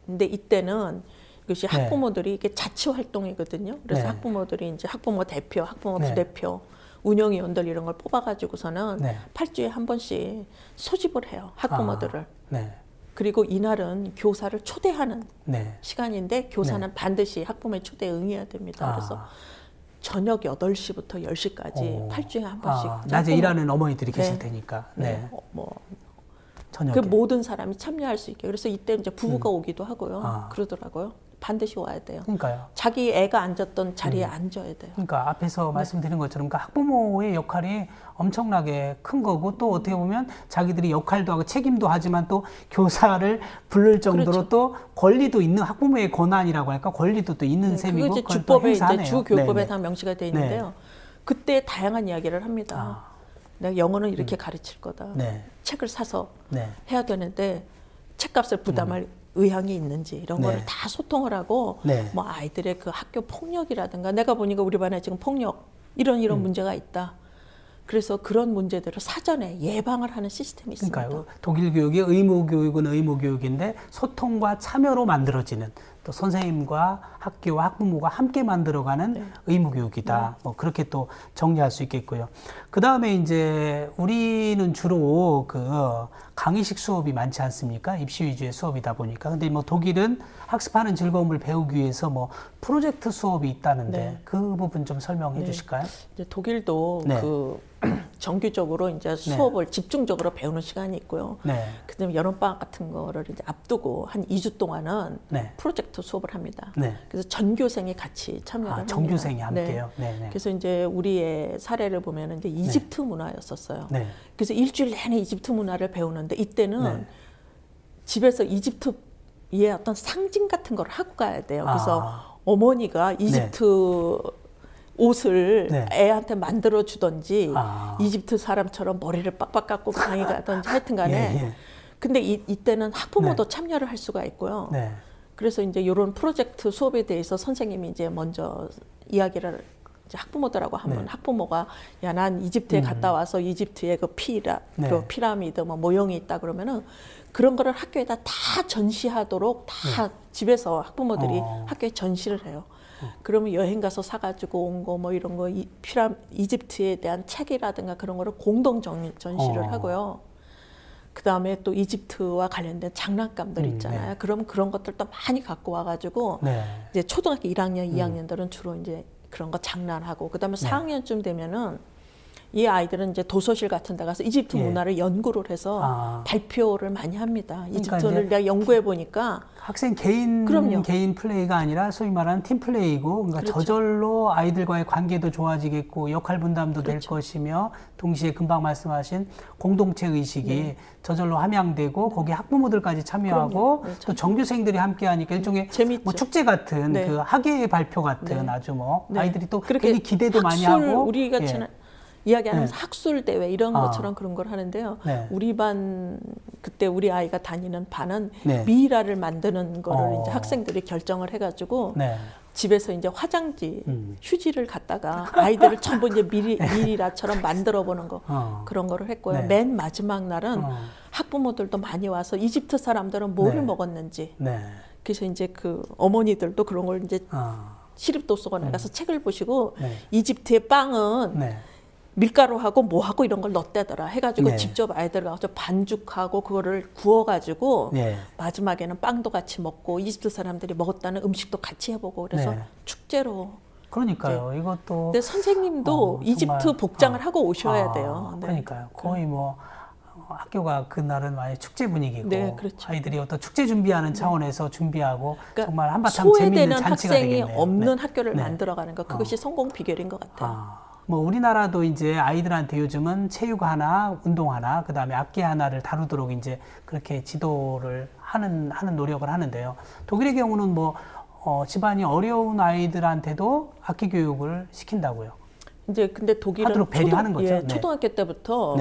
근데 이때는 이것이 학부모들이 이게 자치 활동이거든요. 그래서 학부모들이 이제 학부모 대표, 학부모 부대표, 운영위원들 이런 걸 뽑아가지고서는 8주에 한 번씩 소집을 해요. 학부모들을. 그리고 이날은 교사를 초대하는 시간인데 교사는 반드시 학부모의 초대에 응해야 됩니다. 그래서 저녁 8시부터 10시까지 8주에 한 번씩. 낮에 일하는 어머니들이 계실 테니까. 뭐 그 모든 사람이 참여할 수 있게. 그래서 이때 이제 부부가 오기도 하고요. 그러더라고요. 반드시 와야 돼요. 그러니까요. 자기 애가 앉았던 자리에 앉아야 돼요. 그러니까 앞에서 말씀드린 것처럼 그러니까 학부모의 역할이 엄청나게 큰 거고 또 어떻게 보면 자기들이 역할도 하고 책임도 하지만 또 교사를 부를 정도로 그렇죠. 또 권리도 있는 학부모의 권한이라고 할까 권리도 또 있는 셈이고 그게 이제 그걸 주법에 또 이제 주교법에 네네. 다 명시가 돼 있는데요. 그때 다양한 이야기를 합니다. 내가 영어는 이렇게 가르칠 거다. 네. 책을 사서 네. 해야 되는데 책값을 부담할 의향이 있는지 이런 네. 거를 다 소통을 하고 네. 뭐 아이들의 그 학교 폭력이라든가 내가 보니까 우리 반에 지금 폭력 이런 문제가 있다. 그래서 그런 문제들을 사전에 예방을 하는 시스템이 있습니다. 그러니까요. 독일 교육의 의무 교육은 의무 교육인데 소통과 참여로 만들어지는 또 선생님과 학교와 학부모가 함께 만들어가는 의무 교육이다. 뭐 그렇게 또 정리할 수 있겠고요. 그 다음에 이제 우리는 주로 그 강의식 수업이 많지 않습니까? 입시 위주의 수업이다 보니까. 근데 뭐 독일은 학습하는 즐거움을 배우기 위해서 뭐 프로젝트 수업이 있다는데 그 부분 좀 설명해 주실까요? 이제 독일도 그 정규적으로 이제 수업을 집중적으로 배우는 시간이 있고요. 그다음에 여름방학 같은 거를 이제 앞두고 한 2주 동안은 프로젝트 수업을 합니다. 그래서 전교생이 같이 참여를 합니다. 전교생이 함께요. 그래서 이제 우리의 사례를 보면 이제 이집트 문화였었어요. 그래서 일주일 내내 이집트 문화를 배우는데 이때는 집에서 이집트의 어떤 상징 같은 걸 하고 가야 돼요. 그래서 어머니가 이집트 옷을 애한테 만들어 주던지 이집트 사람처럼 머리를 빡빡 깎고 강의 가든지 하여튼 간에 근데 이때는 학부모도 참여를 할 수가 있고요. 그래서 이제 이런 프로젝트 수업에 대해서 선생님이 이제 먼저 이야기를 이제 학부모들하고 하면 학부모가 야, 난 이집트에 갔다 와서 이집트의 그 피라미드 뭐 모형이 있다 그러면은 그런 거를 학교에다 다 전시하도록 다 집에서 학부모들이 학교에 전시를 해요. 그러면 여행 가서 사가지고 온 거 뭐 이런 거 이집트에 대한 책이라든가 그런 거를 공동 전시를 하고요. 그 다음에 또 이집트와 관련된 장난감들 있잖아요. 그러면 그런 것들도 많이 갖고 와가지고 이제 초등학교 1학년, 2학년들은 주로 이제 그런 거 장난하고 그 다음에 4학년쯤 되면은 이 아이들은 이제 도서실 같은 데 가서 이집트 문화를 연구를 해서 발표를 많이 합니다. 이집트를 내가 연구해 보니까 학생 개인 플레이가 아니라 소위 말하는 팀 플레이고 그러니까 저절로 아이들과의 관계도 좋아지겠고 역할 분담도 될 것이며 동시에 금방 말씀하신 공동체 의식이 저절로 함양되고 거기에 학부모들까지 참여하고 또 정규생들이 함께 하니까 일종의 뭐 축제 같은 그 학예의 발표 같은 아주 뭐 아이들이 또 괜히 기대도 많이 하고 우리가 이야기하면서 학술 대회 이런 것처럼 그런 걸 하는데요. 우리 반 그때 우리 아이가 다니는 반은 미이라를 만드는 거를 이제 학생들이 결정을 해가지고 집에서 이제 화장지, 휴지를 갖다가 아이들을 전부 이제 미이라처럼 만들어 보는 거 그런 거를 했고요. 맨 마지막 날은 학부모들도 많이 와서 이집트 사람들은 뭐를 먹었는지 그래서 이제 그 어머니들도 그런 걸 이제 시립도서관에 가서 책을 보시고 이집트의 빵은 밀가루하고 뭐하고 이런 걸 넣었다더라 해가지고 직접 아이들 가서 반죽하고 그거를 구워가지고 마지막에는 빵도 같이 먹고 이집트 사람들이 먹었다는 음식도 같이 해보고 그래서 축제로 그러니까요. 이것도 근데 선생님도 이집트 복장을 하고 오셔야 돼요. 그러니까요. 거의 뭐 학교가 그날은 많이 축제 분위기고 그렇죠. 아이들이 어떤 축제 준비하는 차원에서 준비하고 그러니까 정말 한바탕 재미있는 잔치가 되겠네요. 학생이 없는 학교를 만들어가는 것 그것이 성공 비결인 것 같아요. 뭐 우리나라도 이제 아이들한테 요즘은 체육 하나, 운동 하나, 그 다음에 악기 하나를 다루도록 이제 그렇게 지도를 하는 노력을 하는데요. 독일의 경우는 뭐 집안이 어려운 아이들한테도 악기 교육을 시킨다고요. 이제 근데 독일은 배려하는 거죠. 초등학교 때부터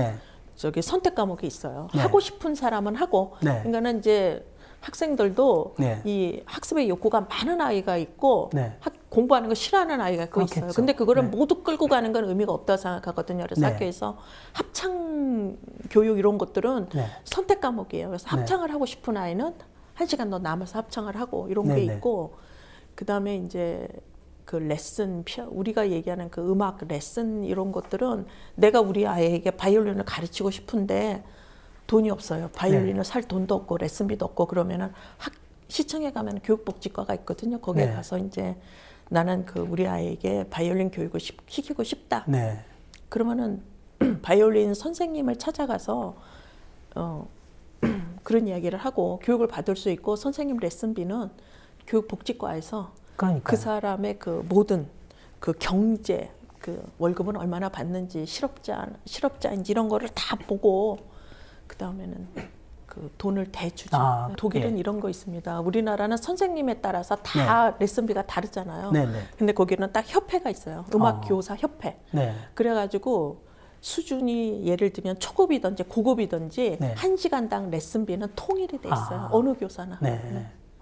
저기 선택 과목이 있어요. 하고 싶은 사람은 하고, 그러니까는 이제 학생들도 이 학습의 욕구가 많은 아이가 있고 공부하는 거 싫어하는 아이가 있어요. 근데 그거를 모두 끌고 가는 건 의미가 없다고 생각하거든요. 그래서 학교에서 합창 교육 이런 것들은 선택 과목이에요. 그래서 합창을 하고 싶은 아이는 1시간 더 남아서 합창을 하고 이런 게 있고 그 다음에 이제 그 레슨, 우리가 얘기하는 그 음악 레슨 이런 것들은 내가 우리 아이에게 바이올린을 가르치고 싶은데 돈이 없어요. 바이올린을 살 돈도 없고 레슨비도 없고 그러면은 시청에 가면 교육복지과가 있거든요. 거기에 가서 이제 나는 그 우리 아이에게 바이올린 교육을 시키고 싶다. 그러면은 바이올린 선생님을 찾아가서 그런 이야기를 하고 교육을 받을 수 있고 선생님 레슨비는 교육복지과에서 그러니까요. 그 사람의 그 모든 그 경제 그 월급은 얼마나 받는지 실업자인지 이런 거를 다 보고 그 다음에는 그 돈을 대주죠. 독일은 이런 거 있습니다. 우리나라는 선생님에 따라서 다 레슨비가 다르잖아요. 근데 거기는 딱 협회가 있어요. 음악교사 협회. 그래가지고 수준이 예를 들면 초급이든지 고급이든지 1시간당 레슨비는 통일이 돼 있어요. 어느 교사나.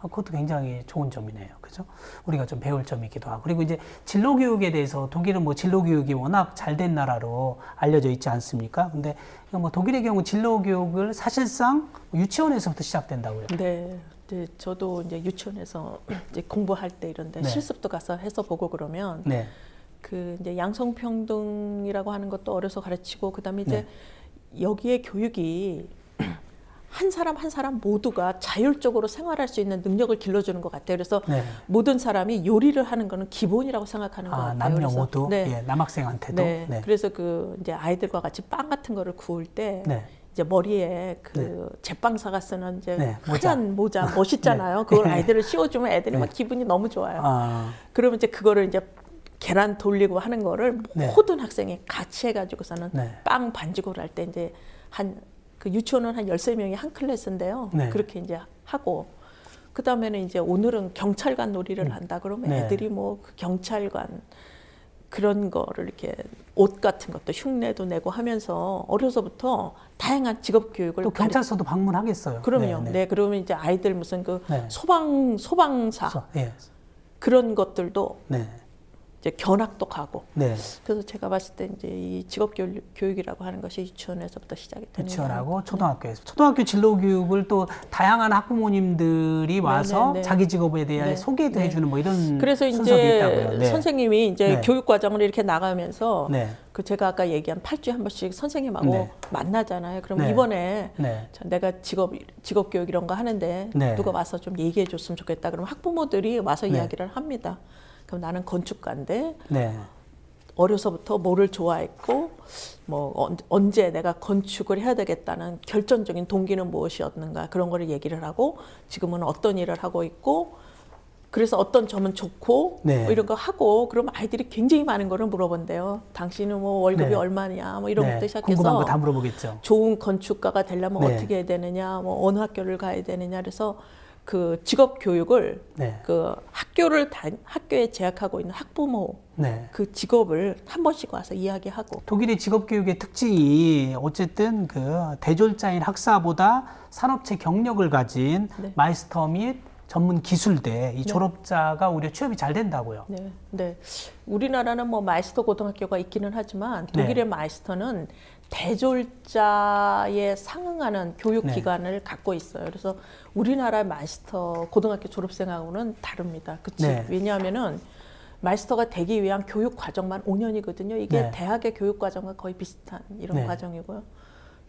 그것도 굉장히 좋은 점이네요. 그죠? 우리가 좀 배울 점이기도 하고. 그리고 이제 진로교육에 대해서 독일은 뭐 진로교육이 워낙 잘 된 나라로 알려져 있지 않습니까? 근데 뭐 독일의 경우 진로교육을 사실상 유치원에서부터 시작된다고요. 네. 저도 이제 유치원에서 이제 공부할 때 이런데 실습도 가서 해서 보고 그러면 그 이제 양성평등이라고 하는 것도 어려서 가르치고 그다음에 이제 여기에 교육이 한 사람 한 사람 모두가 자율적으로 생활할 수 있는 능력을 길러주는 것 같아요. 그래서 모든 사람이 요리를 하는 거는 기본이라고 생각하는 것 같아요. 남녀 모두 남학생한테도. 그래서 그 이제 아이들과 같이 빵 같은 거를 구울 때 이제 머리에 그 제빵사가 쓰는 이제 하얀 모자 멋있잖아요. 그걸 아이들을 씌워주면 애들이 막 기분이 너무 좋아요. 그러면 이제 그거를 이제 계란 돌리고 하는 거를 모든 학생이 같이 해가지고서는 빵 반죽을 할 때 이제 그 유치원은 한 13명이 한 클래스인데요. 그렇게 이제 하고 그 다음에는 이제 오늘은 경찰관 놀이를 한다 그러면 애들이 뭐 그 경찰관 그런 거를 이렇게 옷 같은 것도 흉내도 내고 하면서 어려서부터 다양한 직업 교육을 또 경찰서도 방문하겠어요. 그럼요. 그러면 이제 아이들 무슨 그 소방사 그런 것들도 이제 견학도 가고. 그래서 제가 봤을 때 이제 이 직업 교육이라고 하는 것이 유치원에서부터 시작이 되는 유치원하고 초등학교에서. 초등학교 진로 교육을 또 다양한 학부모님들이 와서 자기 직업에 대한 소개도 해주는 뭐 이런 그래서 순서도 있다고요. 이제 선생님이 이제 교육 과정을 이렇게 나가면서 그 제가 아까 얘기한 8주에 한 번씩 선생님하고 만나잖아요. 그럼 이번에 내가 직업 교육 이런 거 하는데 누가 와서 좀 얘기해 줬으면 좋겠다. 그러면 학부모들이 와서 이야기를 합니다. 그럼 나는 건축가인데 어려서부터 뭐를 좋아했고 뭐 언제 내가 건축을 해야 되겠다는 결정적인 동기는 무엇이었는가 그런 거를 얘기를 하고 지금은 어떤 일을 하고 있고 그래서 어떤 점은 좋고 뭐 이런 거 하고 그러면 아이들이 굉장히 많은 거를 물어본대요. 당신은 뭐 월급이 얼마냐 뭐 이런 것부터 시작해서 궁금한 거 다 물어보겠죠. 좋은 건축가가 되려면 어떻게 해야 되느냐 뭐 어느 학교를 가야 되느냐 그래서 그 직업 교육을 그 학교에 재학하고 있는 학부모 그 직업을 한 번씩 와서 이야기하고 독일의 직업 교육의 특징이 어쨌든 그 대졸자인 학사보다 산업체 경력을 가진 마이스터 및 전문 기술대 이 졸업자가 오히려 취업이 잘 된다고요. 우리나라는 뭐 마이스터 고등학교가 있기는 하지만 독일의 마이스터는 대졸자에 상응하는 교육기관을 갖고 있어요. 그래서 우리나라 마이스터 고등학교 졸업생하고는 다릅니다. 왜냐하면은 마이스터가 되기 위한 교육 과정만 5년이거든요. 이게 대학의 교육 과정과 거의 비슷한 이런 과정이고요.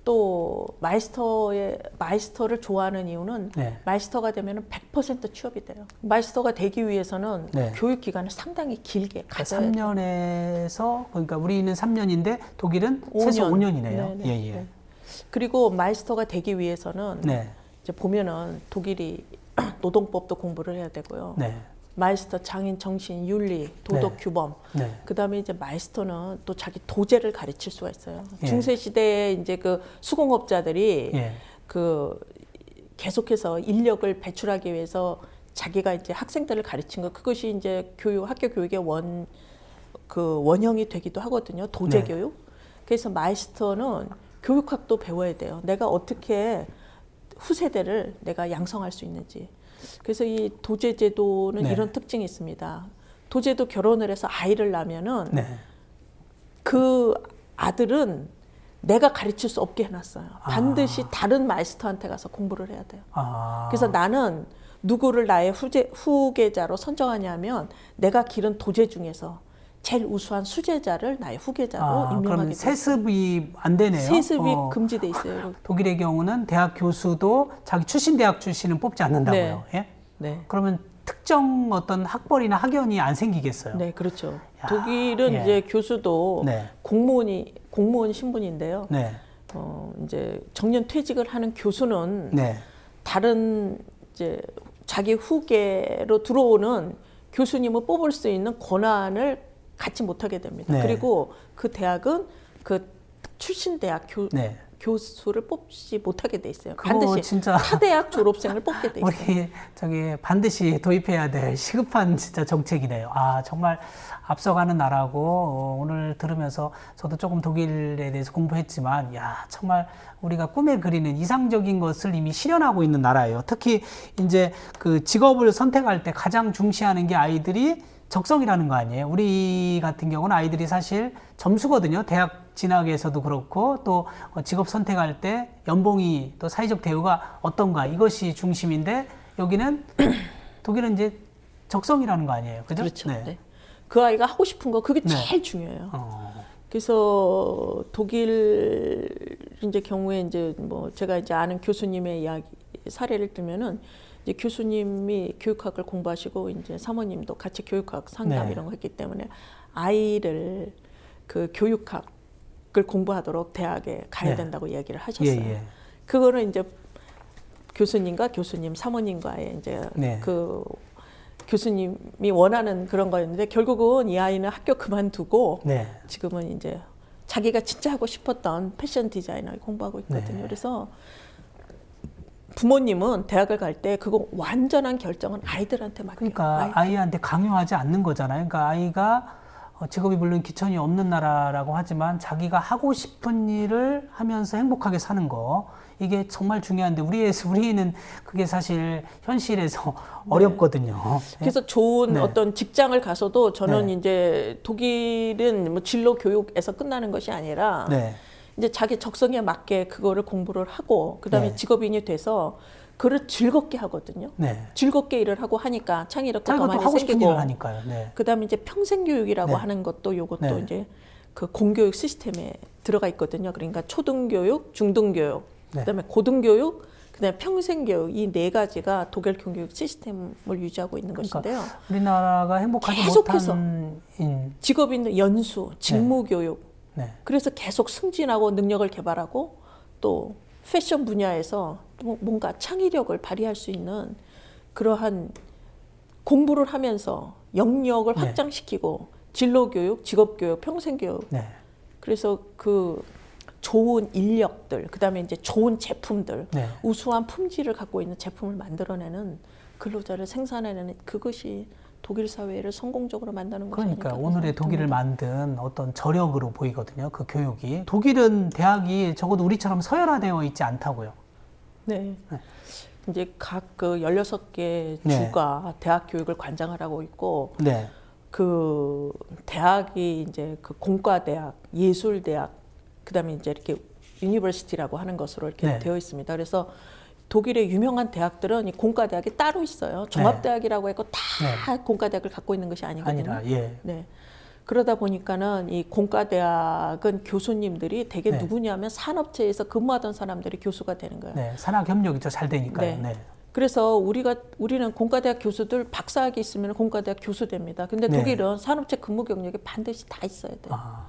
또 마이스터를 좋아하는 이유는 마이스터가 되면은 100% 취업이 돼요. 마이스터가 되기 위해서는 교육 기간을 상당히 길게 가져야 돼요. 3년에서 그러니까 우리는 3년인데 독일은 5년. 최소 5년이네요. 그리고 마이스터가 되기 위해서는 이제 보면은 독일이 노동법도 공부를 해야 되고요. 마이스터 장인 정신 윤리 도덕 규범 그다음에 이제 마이스터는 또 자기 도제를 가르칠 수가 있어요. 중세 시대에 이제 그 수공업자들이 그 계속해서 인력을 배출하기 위해서 자기가 이제 학생들을 가르친 거 그것이 이제 학교 교육의 원형이 되기도 하거든요. 도제 교육. 그래서 마이스터는 교육학도 배워야 돼요. 내가 어떻게 후세대를 내가 양성할 수 있는지. 그래서 이 도제 제도는 이런 특징이 있습니다. 도제도 결혼을 해서 아이를 낳으면은 그 아들은 내가 가르칠 수 없게 해놨어요. 반드시 다른 마이스터한테 가서 공부를 해야 돼요. 그래서 나는 누구를 나의 후계자로 선정하냐면 내가 기른 도제 중에서 제일 우수한 수제자를 나의 후계자로 임명하게 돼요. 그럼 세습이 안 되네요. 세습이 금지돼 있어요. 독일의 경우는 대학 교수도 자기 출신 대학 출신은 뽑지 않는다고요. 그러면 특정 어떤 학벌이나 학연이 안 생기겠어요. 그렇죠. 독일은 이제 교수도 공무원 신분인데요. 이제 정년 퇴직을 하는 교수는 네. 다른 이제 자기 후계로 들어오는 교수님을 뽑을 수 있는 권한을 갖지 못하게 됩니다. 네. 그리고 그 대학은 그 출신 대학 네. 교수를 뽑지 못하게 돼 있어요. 그거 반드시 진짜 타대학 졸업생을 뽑게 돼 있어요. 우리 저기 반드시 도입해야 될 시급한 진짜 정책이네요. 아, 정말 앞서가는 나라고 오늘 들으면서 저도 조금 독일에 대해서 공부했지만 야, 정말 우리가 꿈에 그리는 이상적인 것을 이미 실현하고 있는 나라예요. 특히 이제 그 직업을 선택할 때 가장 중시하는 게 아이들이 적성이라는 거 아니에요. 우리 같은 경우는 아이들이 사실 점수거든요. 대학 진학에서도 그렇고 또 직업 선택할 때 연봉이 또 사회적 대우가 어떤가 이것이 중심인데 여기는 독일은 이제 적성이라는 거 아니에요. 그죠? 그렇죠. 네. 네. 그 아이가 하고 싶은 거 그게 네. 제일 중요해요. 그래서 독일 이제 경우에 이제 뭐 제가 이제 아는 교수님의 이야기 사례를 들면은 이제 교수님이 교육학을 공부하시고 이제 사모님도 같이 교육학 상담 네. 이런 거 했기 때문에 아이를 그 교육학을 공부하도록 대학에 가야 네. 된다고 이야기를 하셨어요. 예, 예. 그거는 이제 교수님과 교수님 사모님과의 이제 네. 그 교수님이 원하는 그런 거였는데 결국은 이 아이는 학교 그만두고 네. 지금은 이제 자기가 진짜 하고 싶었던 패션 디자이너를 공부하고 있거든요. 네. 그래서 부모님은 대학을 갈 때 그거 완전한 결정은 아이들한테 맡겨요. 그러니까 아이한테 강요하지 않는 거잖아요. 그러니까 아이가 직업이 물론 기천이 없는 나라라고 하지만 자기가 하고 싶은 일을 하면서 행복하게 사는 거 이게 정말 중요한데 우리는 그게 사실 현실에서 어렵거든요. 그래서 좋은 네. 어떤 직장을 가서도 저는 네. 이제 독일은 뭐 진로 교육에서 끝나는 것이 아니라 네. 이제 자기 적성에 맞게 그거를 공부를 하고 그다음에 네. 직업인이 돼서 그를 즐겁게 하거든요. 네. 즐겁게 일을 하고 하니까 창의력도 더 자기가 또 많이 하고 싶은 생기고 일을 하니까요. 네. 그다음에 이제 평생 교육이라고 네. 하는 것도 요것도 네. 이제 그 공교육 시스템에 들어가 있거든요. 그러니까 초등교육, 중등교육, 네. 그다음에 고등교육, 그다음에 평생교육 이 네 가지가 독일 교육 시스템을 유지하고 있는 것인데요. 우리나라가 행복하지 계속해서 못한 직업인들 연수, 직무교육. 네. 그래서 계속 승진하고 능력을 개발하고 또 패션 분야에서 뭔가 창의력을 발휘할 수 있는 그러한 공부를 하면서 영역을 네. 확장시키고 진로교육, 직업교육, 평생교육. 네. 그래서 그 좋은 인력들, 그다음에 이제 좋은 제품들, 네. 우수한 품질을 갖고 있는 제품을 만들어내는 근로자를 생산해내는 그것이 독일 사회를 성공적으로 만드는 것이 그러니까 아닐까 오늘의 독일을 듭니다. 만든 어떤 저력으로 보이거든요. 그 교육이. 독일은 대학이 적어도 우리처럼 서열화되어 있지 않다고요. 네. 이제 각 그 16개 네. 주가 대학 교육을 관장을 하고 있고 네. 그 대학이 이제 그 공과대학, 예술대학, 그다음에 이제 이렇게 유니버시티라고 하는 것으로 이렇게 네. 되어 있습니다. 그래서 독일의 유명한 대학들은 이 공과대학이 따로 있어요. 종합대학이라고 해서 다 공과대학을 갖고 있는 것이 아니거든요. 아니라 예. 네. 그러다 보니까는 이 공과대학은 교수님들이 되게 네. 누구냐면 산업체에서 근무하던 사람들이 교수가 되는 거예요. 네. 산학 협력이죠. 잘 되니까요. 네. 네. 그래서 우리는 공과대학 교수들 박사학위 있으면 공과대학 교수 됩니다. 근데 네. 독일은 산업체 근무 경력이 반드시 다 있어야 돼요. 아.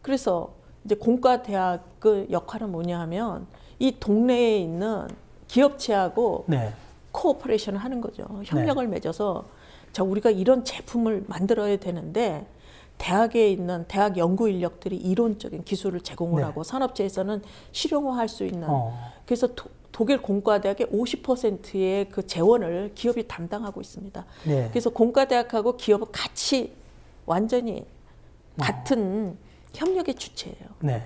그래서 이제 공과대학의 역할은 뭐냐 하면 이 동네에 있는 기업체하고 네. 코오퍼레이션을 하는 거죠. 협력을 맺어서 자, 우리가 이런 제품을 만들어야 되는데 대학에 있는 대학 연구 인력들이 이론적인 기술을 제공을 네. 하고 산업체에서는 실용화할 수 있는 그래서 독일 공과대학의 50%의 그 재원을 기업이 담당하고 있습니다. 네. 그래서 공과대학하고 기업은 같이 완전히 같은 협력의 주체예요. 네.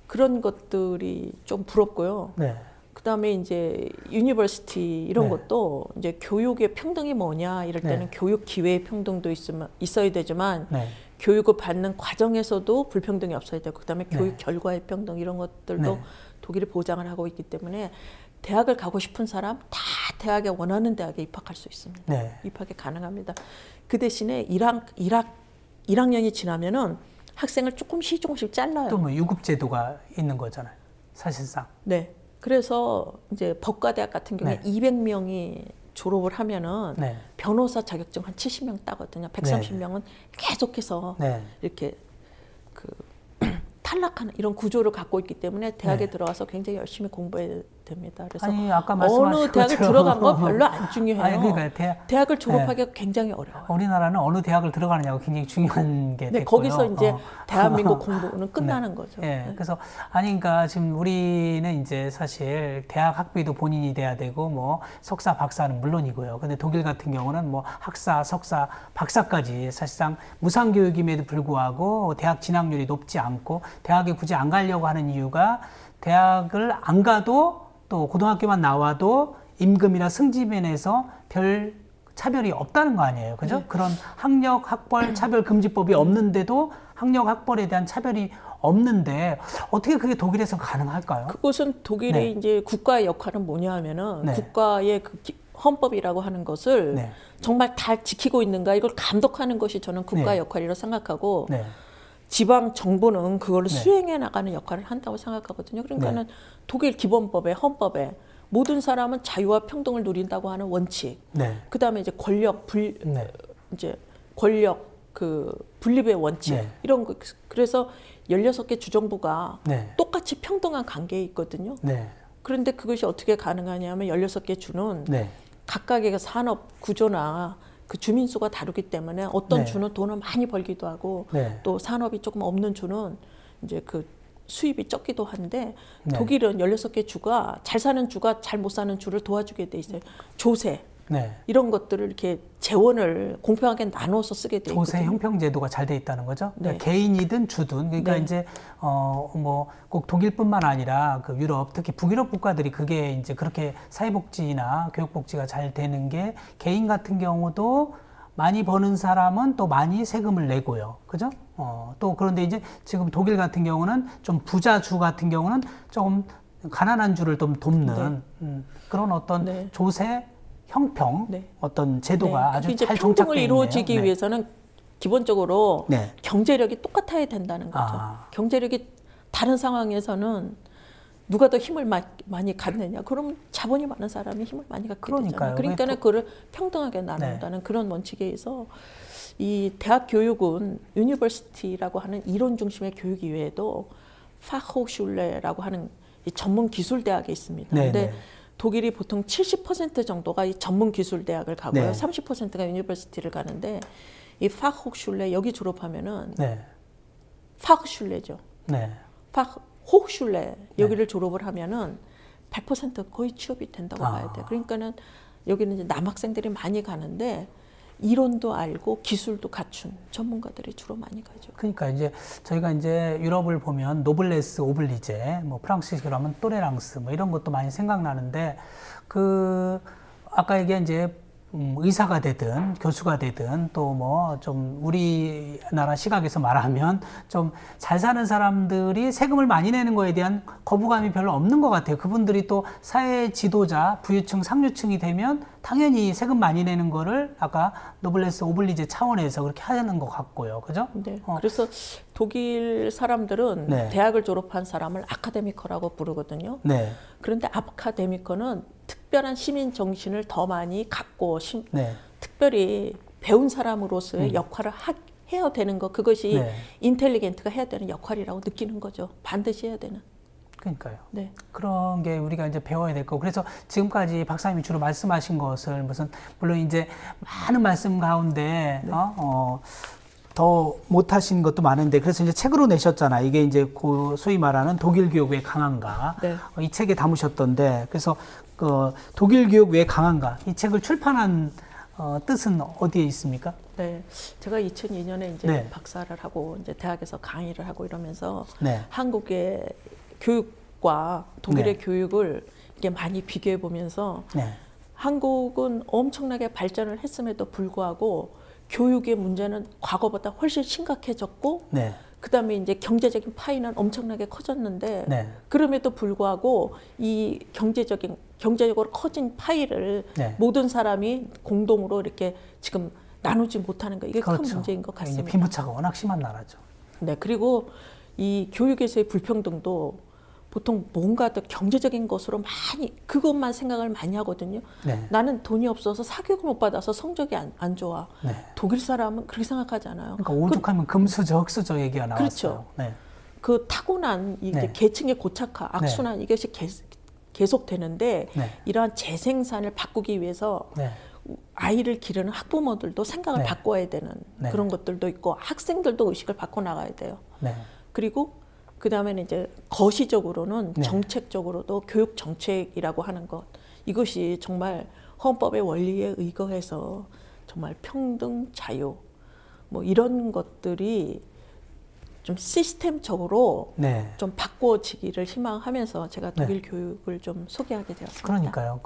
그런 것들이 좀 부럽고요. 네. 그다음에 이제 유니버시티 이런 네. 것도 이제 교육의 평등이 뭐냐 이럴 때는 네. 교육 기회의 평등도 있어야 되지만 네. 교육을 받는 과정에서도 불평등이 없어야 되고 그다음에 네. 교육 결과의 평등 이런 것들도 네. 독일이 보장을 하고 있기 때문에 대학을 가고 싶은 사람 다 대학에 원하는 대학에 입학할 수 있습니다. 네. 입학이 가능합니다. 그 대신에 1학년이 지나면은 학생을 조금씩 잘라요. 또 뭐 유급 제도가 있는 거잖아요. 사실상. 네. 그래서 이제 법과대학 같은 경우에 네. 200명이 졸업을 하면은 네. 변호사 자격증 한 70명 따거든요. 130명은 계속해서 네. 이렇게 그 탈락하는 이런 구조를 갖고 있기 때문에 대학에 네. 들어가서 굉장히 열심히 공부해야 됩니다. 그래서 아니, 아까 어느 대학을 들어간 건 별로 안 중요해요. 아니, 그러니까 대학을 졸업하기가 굉장히 어려워요. 우리나라는 어느 대학을 들어가느냐가 굉장히 중요한 게 네, 됐고요. 거기서 이제 대한민국 공부는 끝나는 거죠. 네. 네. 그래서 그러니까 지금 우리는 이제 사실 대학 학비도 본인이 돼야 되고 뭐 석사, 박사는 물론이고요. 근데 독일 같은 경우는 뭐 학사, 석사, 박사까지 사실상 무상 교육임에도 불구하고 대학 진학률이 높지 않고 대학에 굳이 안 가려고 하는 이유가 대학을 안 가도 또 고등학교만 나와도 임금이나 승지면에서 별 차별이 없다는 거 아니에요. 그죠? 네. 그런 학력, 학벌, 차별 금지법이 없는데도 학력, 학벌에 대한 차별이 없는데 어떻게 그게 독일에서 가능할까요? 그것은 독일의 네. 이제 국가의 역할은 뭐냐 하면은 네. 국가의 그 헌법이라고 하는 것을 네. 정말 다 지키고 있는가 이걸 감독하는 것이 저는 국가의 네. 역할이라고 생각하고 네. 지방 정부는 그걸 네. 수행해 나가는 역할을 한다고 생각하거든요. 그러니까는 독일 기본법에 헌법에 모든 사람은 자유와 평등을 누린다고 하는 원칙. 네. 그다음에 이제 이제 권력 그 분립의 원칙 네. 이런 거. 그래서 16개 주정부가 네. 똑같이 평등한 관계에 있거든요. 네. 그런데 그것이 어떻게 가능하냐면 16개 주는 네. 각각의 산업 구조나 그 주민 수가 다르기 때문에 어떤 네. 주는 돈을 많이 벌기도 하고 네. 또 산업이 조금 없는 주는 이제 그 수입이 적기도 한데 네. 독일은 16개 주가 잘 사는 주가 잘 못 사는 주를 도와주게 돼 있어요. 조세 네. 이런 것들을 이렇게 재원을 공평하게 나눠서 쓰게 돼 있거든요. 조세 형평 제도가 잘 돼 있다는 거죠. 네. 그러니까 개인이든 주든 그러니까 네. 이제 뭐 꼭 독일뿐만 아니라 그 유럽 특히 북유럽 국가들이 그게 이제 그렇게 사회복지나 교육복지가 잘 되는 게 개인 같은 경우도 많이 버는 사람은 또 많이 세금을 내고요. 그죠? 또 그런데 이제 지금 독일 같은 경우는 좀 부자주 같은 경우는 조금 가난한 주를 좀 돕는 그런 어떤 네. 조세 형평 네. 어떤 제도가 아주 이제 잘 평등을 정착되어 있네요. 이루어지기 네. 위해서는 기본적으로 네. 경제력이 똑같아야 된다는 거죠. 경제력이 다른 상황에서는 누가 더 힘을 많이 갖느냐? 그럼 자본이 많은 사람이 힘을 많이 갖게 되잖아요. 그러니까 그거를 평등하게 나눈다는 그런 원칙에 의해서 이 대학 교육은 유니버시티라고 하는 이론 중심의 교육 이외에도 파호슈레라고 하는 이 전문 기술 대학이 있습니다. 그런데 독일이 보통 70% 정도가 이 전문 기술 대학을 가고요. 30%가 유니버시티를 가는데 이 파호슈레 여기 졸업하면은 파호슈레죠. 파호슈레 여기를 졸업을 하면은 100% 거의 취업이 된다고 봐야 돼요. 그러니까는 여기는 이제 남학생들이 많이 가는데 이론도 알고 기술도 갖춘 전문가들이 주로 많이 가죠. 그러니까 이제 저희가 이제 유럽을 보면 노블레스 오블리제, 뭐 프랑스식으로 하면 또레랑스 뭐 이런 것도 많이 생각나는데 그 아까 얘기한 이제 의사가 되든 교수가 되든 또 뭐 좀 우리나라 시각에서 말하면 좀 잘 사는 사람들이 세금을 많이 내는 거에 대한 거부감이 별로 없는 것 같아요. 그분들이 또 사회 지도자, 부유층, 상류층이 되면 당연히 세금 많이 내는 거를 아까 노블레스 오블리제 차원에서 그렇게 하는 것 같고요. 그죠? 네. 그래서 독일 사람들은 대학을 졸업한 사람을 아카데미커라고 부르거든요. 그런데 아카데미커는 특별한 시민 정신을 더 많이 갖고 특별히 배운 사람으로서의 역할을 해야 되는 거 그것이 인텔리겐트가 해야 되는 역할이라고 느끼는 거죠. 반드시 해야 되는. 그러니까요. 그런 게 우리가 이제 배워야 될 거고 그래서 지금까지 박사님이 주로 말씀하신 것을 물론 이제 많은 말씀 가운데 더 못하신 것도 많은데 그래서 이제 책으로 내셨잖아. 이게 이제 소위 말하는 독일 교육 왜 강한가 이 책에 담으셨던데 그래서 그 독일 교육 왜 강한가 이 책을 출판한 뜻은 어디에 있습니까? 네, 제가 2002년에 이제 박사를 하고 이제 대학에서 강의를 하고 이러면서 한국의 교육과 독일의 교육을 이렇게 많이 비교해 보면서 한국은 엄청나게 발전을 했음에도 불구하고 교육의 문제는 과거보다 훨씬 심각해졌고 그다음에 이제 경제적인 파이는 엄청나게 커졌는데 그럼에도 불구하고 이 경제적으로 커진 파이를 모든 사람이 공동으로 이렇게 지금 나누지 못하는 거 이게 큰 문제인 것 같습니다. 빈부차가 워낙 심한 나라죠. 네, 그리고 이 교육에서의 불평등도 보통 뭔가 더 경제적인 것으로 많이 그것만 생각을 많이 하거든요. 나는 돈이 없어서 사교육을 못 받아서 성적이 안 좋아. 독일 사람은 그렇게 생각하지 않아요. 그러니까 오죽하면 금수저, 흑수저 얘기가 나왔어요. 그렇죠. 그 타고난 이제 네. 계층의 고착화, 악순환 네. 이것이 계속되는데 네. 이러한 재생산을 바꾸기 위해서 네. 아이를 기르는 학부모들도 생각을 네. 바꿔야 되는 네. 그런 것들도 있고 학생들도 의식을 바꿔 나가야 돼요. 네. 그리고 그 다음에는 이제 거시적으로는 네. 정책적으로도 교육 정책이라고 하는 것 이것이 정말 헌법의 원리에 의거해서 정말 평등, 자유 뭐 이런 것들이 좀 시스템적으로 네. 좀 바꿔지기를 희망하면서 제가 독일 네. 교육을 좀 소개하게 되었습니다. 그러니까요.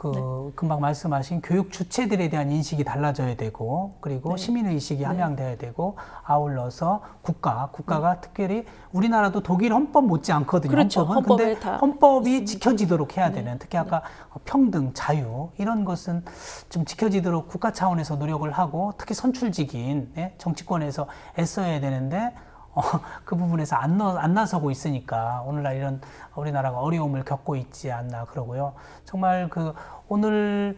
금방 말씀하신 교육 주체들에 대한 인식이 달라져야 되고 그리고 시민의식이 함양되어야 되고 아울러서 국가가 특별히 우리나라도 독일 헌법 못지 않거든요. 그렇죠. 헌법은. 근데 헌법이 있습니다. 지켜지도록 해야 되는 특히 아까 평등, 자유 이런 것은 좀 지켜지도록 국가 차원에서 노력을 하고 특히 선출직인 정치권에서 애써야 되는데 그 부분에서 안 나서고 있으니까 오늘날 이런 우리나라가 어려움을 겪고 있지 않나 그러고요. 정말 오늘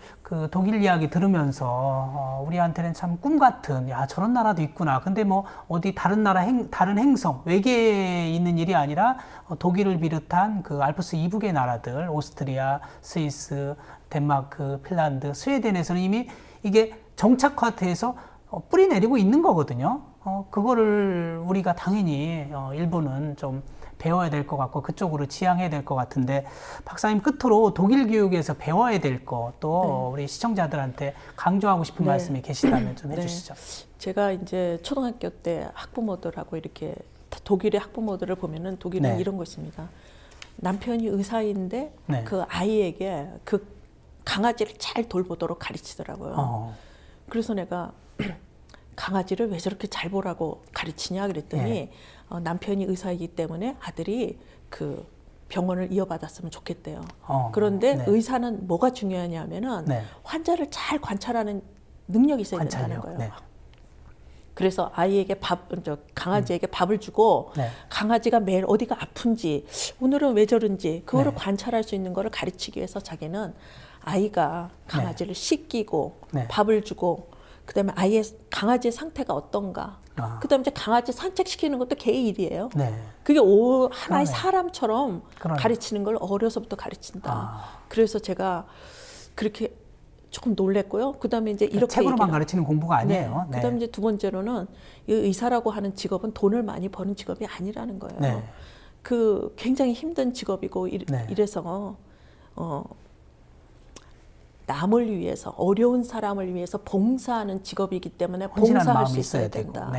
독일 이야기 들으면서 우리한테는 참 꿈 같은 저런 나라도 있구나. 근데 뭐 어디 다른 나라 다른 행성 외계에 있는 일이 아니라 독일을 비롯한 알프스 이북의 나라들 오스트리아, 스위스, 덴마크, 핀란드, 스웨덴에서는 이미 이게 정착화돼서 뿌리 내리고 있는 거거든요. 그거를 우리가 당연히 일부는 좀 배워야 될 것 같고 그쪽으로 지향해야 될 것 같은데 박사님 끝으로 독일 교육에서 배워야 될 거 또 우리 시청자들한테 강조하고 싶은 말씀이 계시다면 좀 해주시죠. 제가 이제 초등학교 때 학부모들하고 이렇게 독일의 학부모들을 보면은 독일은 이런 거 있습니다. 남편이 의사인데 그 아이에게 그 강아지를 잘 돌보도록 가르치더라고요. 그래서 내가 강아지를 왜 저렇게 잘 보라고 가르치냐 그랬더니 남편이 의사이기 때문에 아들이 그 병원을 이어받았으면 좋겠대요. 그런데 의사는 뭐가 중요하냐면은 환자를 잘 관찰하는 능력이 있어야 된다는 거예요. 그래서 아이에게 강아지에게 밥을 주고 강아지가 매일 어디가 아픈지 오늘은 왜 저런지 그거를 관찰할 수 있는 거를 가르치기 위해서 자기는 아이가 강아지를 씻기고 밥을 주고 그다음에 강아지의 상태가 어떤가. 그다음에 이제 강아지 산책시키는 것도 걔의 일이에요. 그게 하나의 사람처럼 가르치는 걸 어려서부터 가르친다. 그래서 제가 그렇게 조금 놀랬고요. 그다음에 이제 이렇게 책으로만 가르치는 공부가 아니에요. 그다음에 이제 두 번째로는 이 의사라고 하는 직업은 돈을 많이 버는 직업이 아니라는 거예요. 그 굉장히 힘든 직업이고 이래서 남을 위해서 어려운 사람을 위해서 봉사하는 직업이기 때문에 봉사할 수 있어야 된다.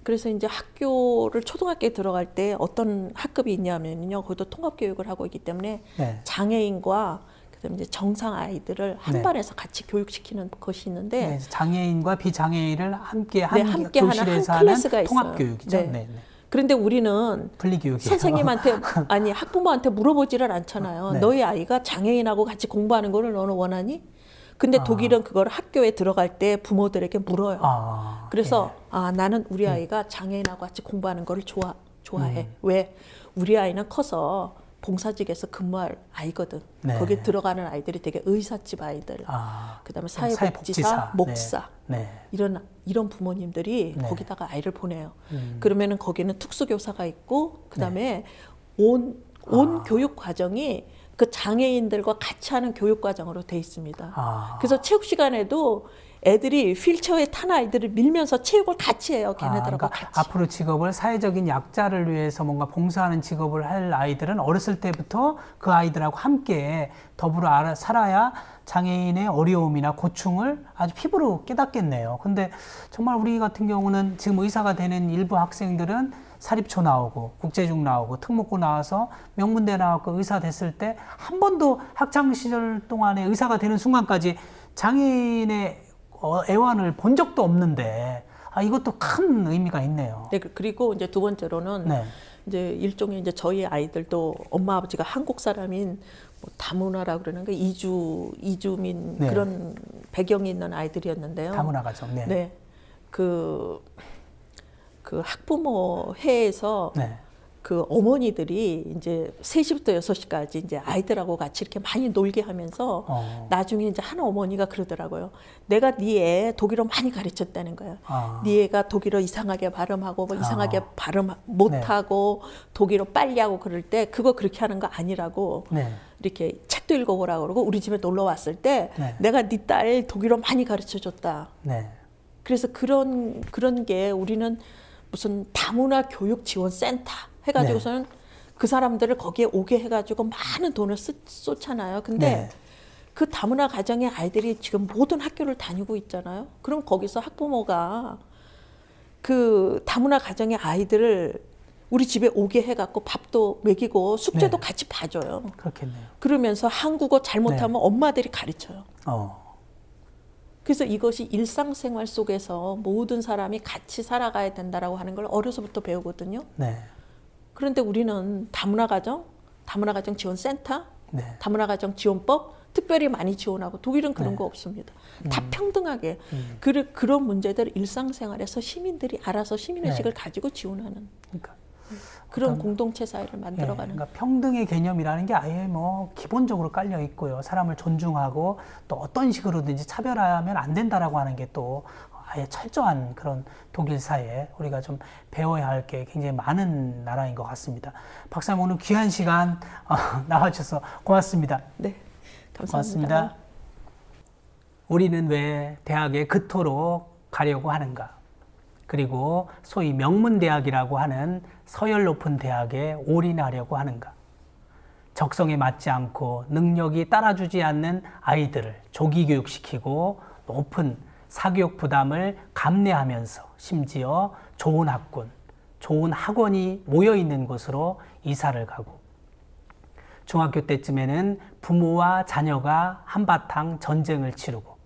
그래서 이제 학교를 초등학교에 들어갈 때 어떤 학급이 있냐면요, 거기도 통합교육을 하고 있기 때문에 장애인과 그다음에 이제 정상 아이들을 한 반에서 같이 교육시키는 것이 있는데 장애인과 비장애인을 함께 하는 교실에서 한 클래스가 통합교육이죠. 그런데 우리는 분리교육이에요. 선생님한테 아니 학부모한테 물어보지를 않잖아요. 너희 아이가 장애인하고 같이 공부하는 거를 너는 원하니? 근데 독일은 그걸 학교에 들어갈 때 부모들에게 물어요. 그래서 나는 우리 아이가 장애인하고 같이 공부하는 거를 좋아해. 왜? 우리 아이는 커서 봉사직에서 근무할 아이거든. 거기에 들어가는 아이들이 되게 의사집 아이들, 그다음에 사회복지사, 목사 이런 부모님들이 거기다가 아이를 보내요. 그러면은 거기는 특수교사가 있고 그다음에 온 교육 과정이 그 장애인들과 같이 하는 교육 과정으로 돼 있습니다. 그래서 체육 시간에도 애들이 휠체어에 탄 아이들을 밀면서 체육을 같이 해요. 걔네들하고 그러니까 같이. 앞으로 직업을 사회적인 약자를 위해서 뭔가 봉사하는 직업을 할 아이들은 어렸을 때부터 그 아이들하고 함께 더불어 살아야 장애인의 어려움이나 고충을 아주 피부로 깨닫겠네요. 근데 정말 우리 같은 경우는 지금 의사가 되는 일부 학생들은 사립초 나오고 국제중 나오고 특목고 나와서 명문대 나왔고 의사 됐을 때 한 번도 학창시절 동안에 의사가 되는 순간까지 장애인의 애완을 본 적도 없는데 이것도 큰 의미가 있네요. 그리고 이제 두 번째로는 이제 일종의 이제 저희 아이들도 엄마 아버지가 한국 사람인 뭐 다문화라 그러는 게 이주민 그런 배경이 있는 아이들이었는데요. 다문화 가정. 그 학부모 회에서 그 어머니들이 이제 3시부터 6시까지 이제 아이들하고 같이 이렇게 많이 놀게 하면서 나중에 이제 한 어머니가 그러더라고요. 내가 네 애 독일어 많이 가르쳤다는 거예요. 네 애가 독일어 이상하게 발음하고 뭐 이상하게 발음 못하고 독일어 빨리 하고 그럴 때 그거 그렇게 하는 거 아니라고 이렇게 책도 읽어보라고 그러고 우리 집에 놀러 왔을 때 내가 네 딸 독일어 많이 가르쳐줬다. 그래서 그런 게 우리는 무슨 다문화 교육 지원 센터 해가지고서는 그 사람들을 거기에 오게 해가지고 많은 돈을 쏟잖아요. 근데 그 다문화 가정의 아이들이 지금 모든 학교를 다니고 있잖아요. 그럼 거기서 학부모가 그 다문화 가정의 아이들을 우리 집에 오게 해갖고 밥도 먹이고 숙제도 같이 봐줘요. 그렇겠네요. 그러면서 한국어 잘못하면 엄마들이 가르쳐요. 그래서 이것이 일상생활 속에서 모든 사람이 같이 살아가야 된다라고 하는 걸 어려서부터 배우거든요. 그런데 우리는 다문화 가정 지원센터, 다문화 가정 지원법 특별히 많이 지원하고 독일은 그런 거 없습니다. 다 평등하게 그런 문제들을 일상생활에서 시민들이 알아서 시민의식을 가지고 지원하는 그런 공동체 사회를 만들어가는. 그러니까 평등의 개념이라는 게 아예 뭐 기본적으로 깔려 있고요. 사람을 존중하고 또 어떤 식으로든지 차별하면 안 된다라고 하는 게 또 아예 철저한 그런 독일 사회에 우리가 좀 배워야 할 게 굉장히 많은 나라인 것 같습니다. 박사님 오늘 귀한 시간 나와주셔서 고맙습니다. 네, 감사합니다. 고맙습니다. 우리는 왜 대학에 그토록 가려고 하는가? 그리고 소위 명문대학이라고 하는 서열 높은 대학에 올인하려고 하는가? 적성에 맞지 않고 능력이 따라주지 않는 아이들을 조기 교육시키고 높은 사교육 부담을 감내하면서 심지어 좋은 학군, 좋은 학원이 모여있는 곳으로 이사를 가고 중학교 때쯤에는 부모와 자녀가 한바탕 전쟁을 치르고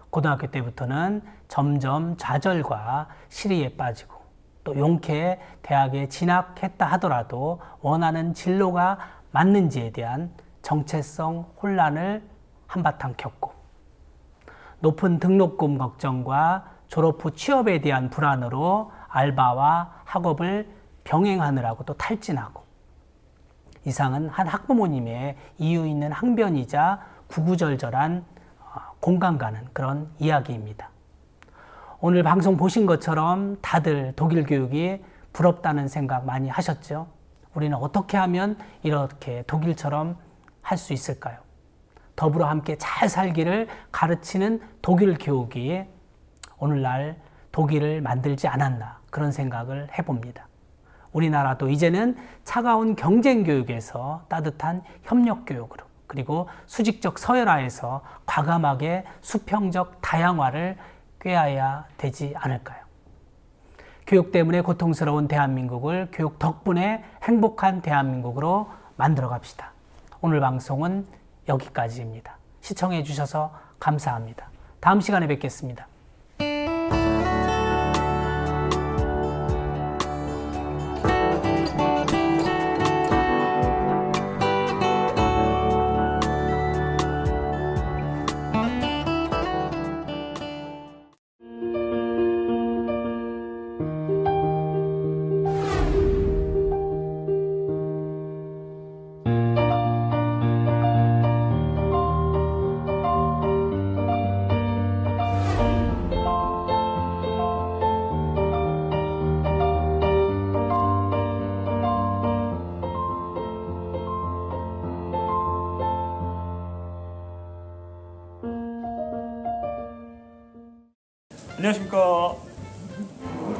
고등학교 때부터는 점점 좌절과 시리에 빠지고 또 용케 대학에 진학했다 하더라도 원하는 진로가 맞는지에 대한 정체성 혼란을 한바탕 겪고 높은 등록금 걱정과 졸업 후 취업에 대한 불안으로 알바와 학업을 병행하느라고 또 탈진하고 이상은 한 학부모님의 이유 있는 항변이자 구구절절한 공감 가는 그런 이야기입니다. 오늘 방송 보신 것처럼 다들 독일 교육이 부럽다는 생각 많이 하셨죠? 우리는 어떻게 하면 이렇게 독일처럼 할 수 있을까요? 더불어 함께 잘 살기를 가르치는 독일 교육이 오늘날 독일을 만들지 않았나 그런 생각을 해봅니다. 우리나라도 이제는 차가운 경쟁 교육에서 따뜻한 협력 교육으로 그리고 수직적 서열화에서 과감하게 수평적 다양화를 꾀해야 되지 않을까요? 교육 때문에 고통스러운 대한민국을 교육 덕분에 행복한 대한민국으로 만들어 갑시다. 오늘 방송은 여기까지입니다. 시청해 주셔서 감사합니다. 다음 시간에 뵙겠습니다. 안녕하십니까.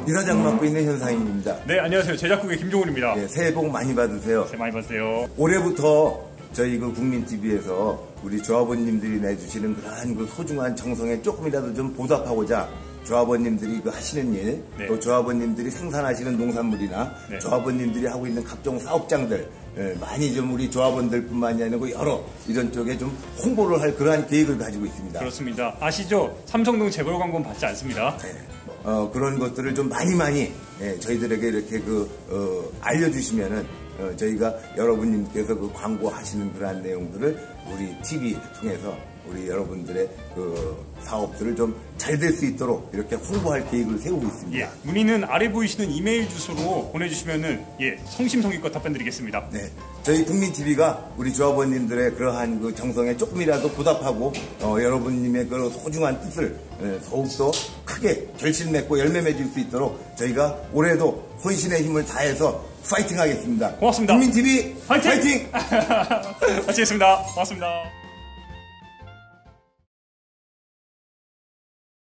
이사장 맡고 있는 현상입니다. 네, 안녕하세요. 제작국의 김종훈입니다. 네, 새해 복 많이 받으세요. 새해 많이 받으세요. 올해부터 저희 그 국민TV에서 우리 조합원님들이 내주시는 그러한 그 소중한 정성에 조금이라도 좀 보답하고자 조합원님들이 그 하시는 일, 네. 또 조합원님들이 생산하시는 농산물이나 네. 조합원님들이 하고 있는 각종 사업장들 많이 좀 우리 조합원들뿐만이 아니고 여러 이런 쪽에 좀 홍보를 할 그러한 계획을 가지고 있습니다. 그렇습니다. 아시죠? 삼성동 재벌 광고는 받지 않습니다. 네. 그런 것들을 좀 많이 저희들에게 이렇게 알려주시면은 저희가 여러분님께서 그 광고하시는 그러한 내용들을 우리 TV 통해서 우리 여러분들의 그 사업들을 좀 잘 될 수 있도록 이렇게 홍보할 계획을 세우고 있습니다. 예, 문의는 아래 보이시는 이메일 주소로 보내주시면은 성심성의껏 답변드리겠습니다. 네, 저희 국민TV가 우리 조합원님들의 그러한 그 정성에 조금이라도 보답하고 여러분님의 그 소중한 뜻을 더욱더 크게 결실 맺고 열매 맺을 수 있도록 저희가 올해도 혼신의 힘을 다해서 파이팅 하겠습니다. 고맙습니다. 국민TV 파이팅! 파이팅! 마치겠습니다. 고맙습니다.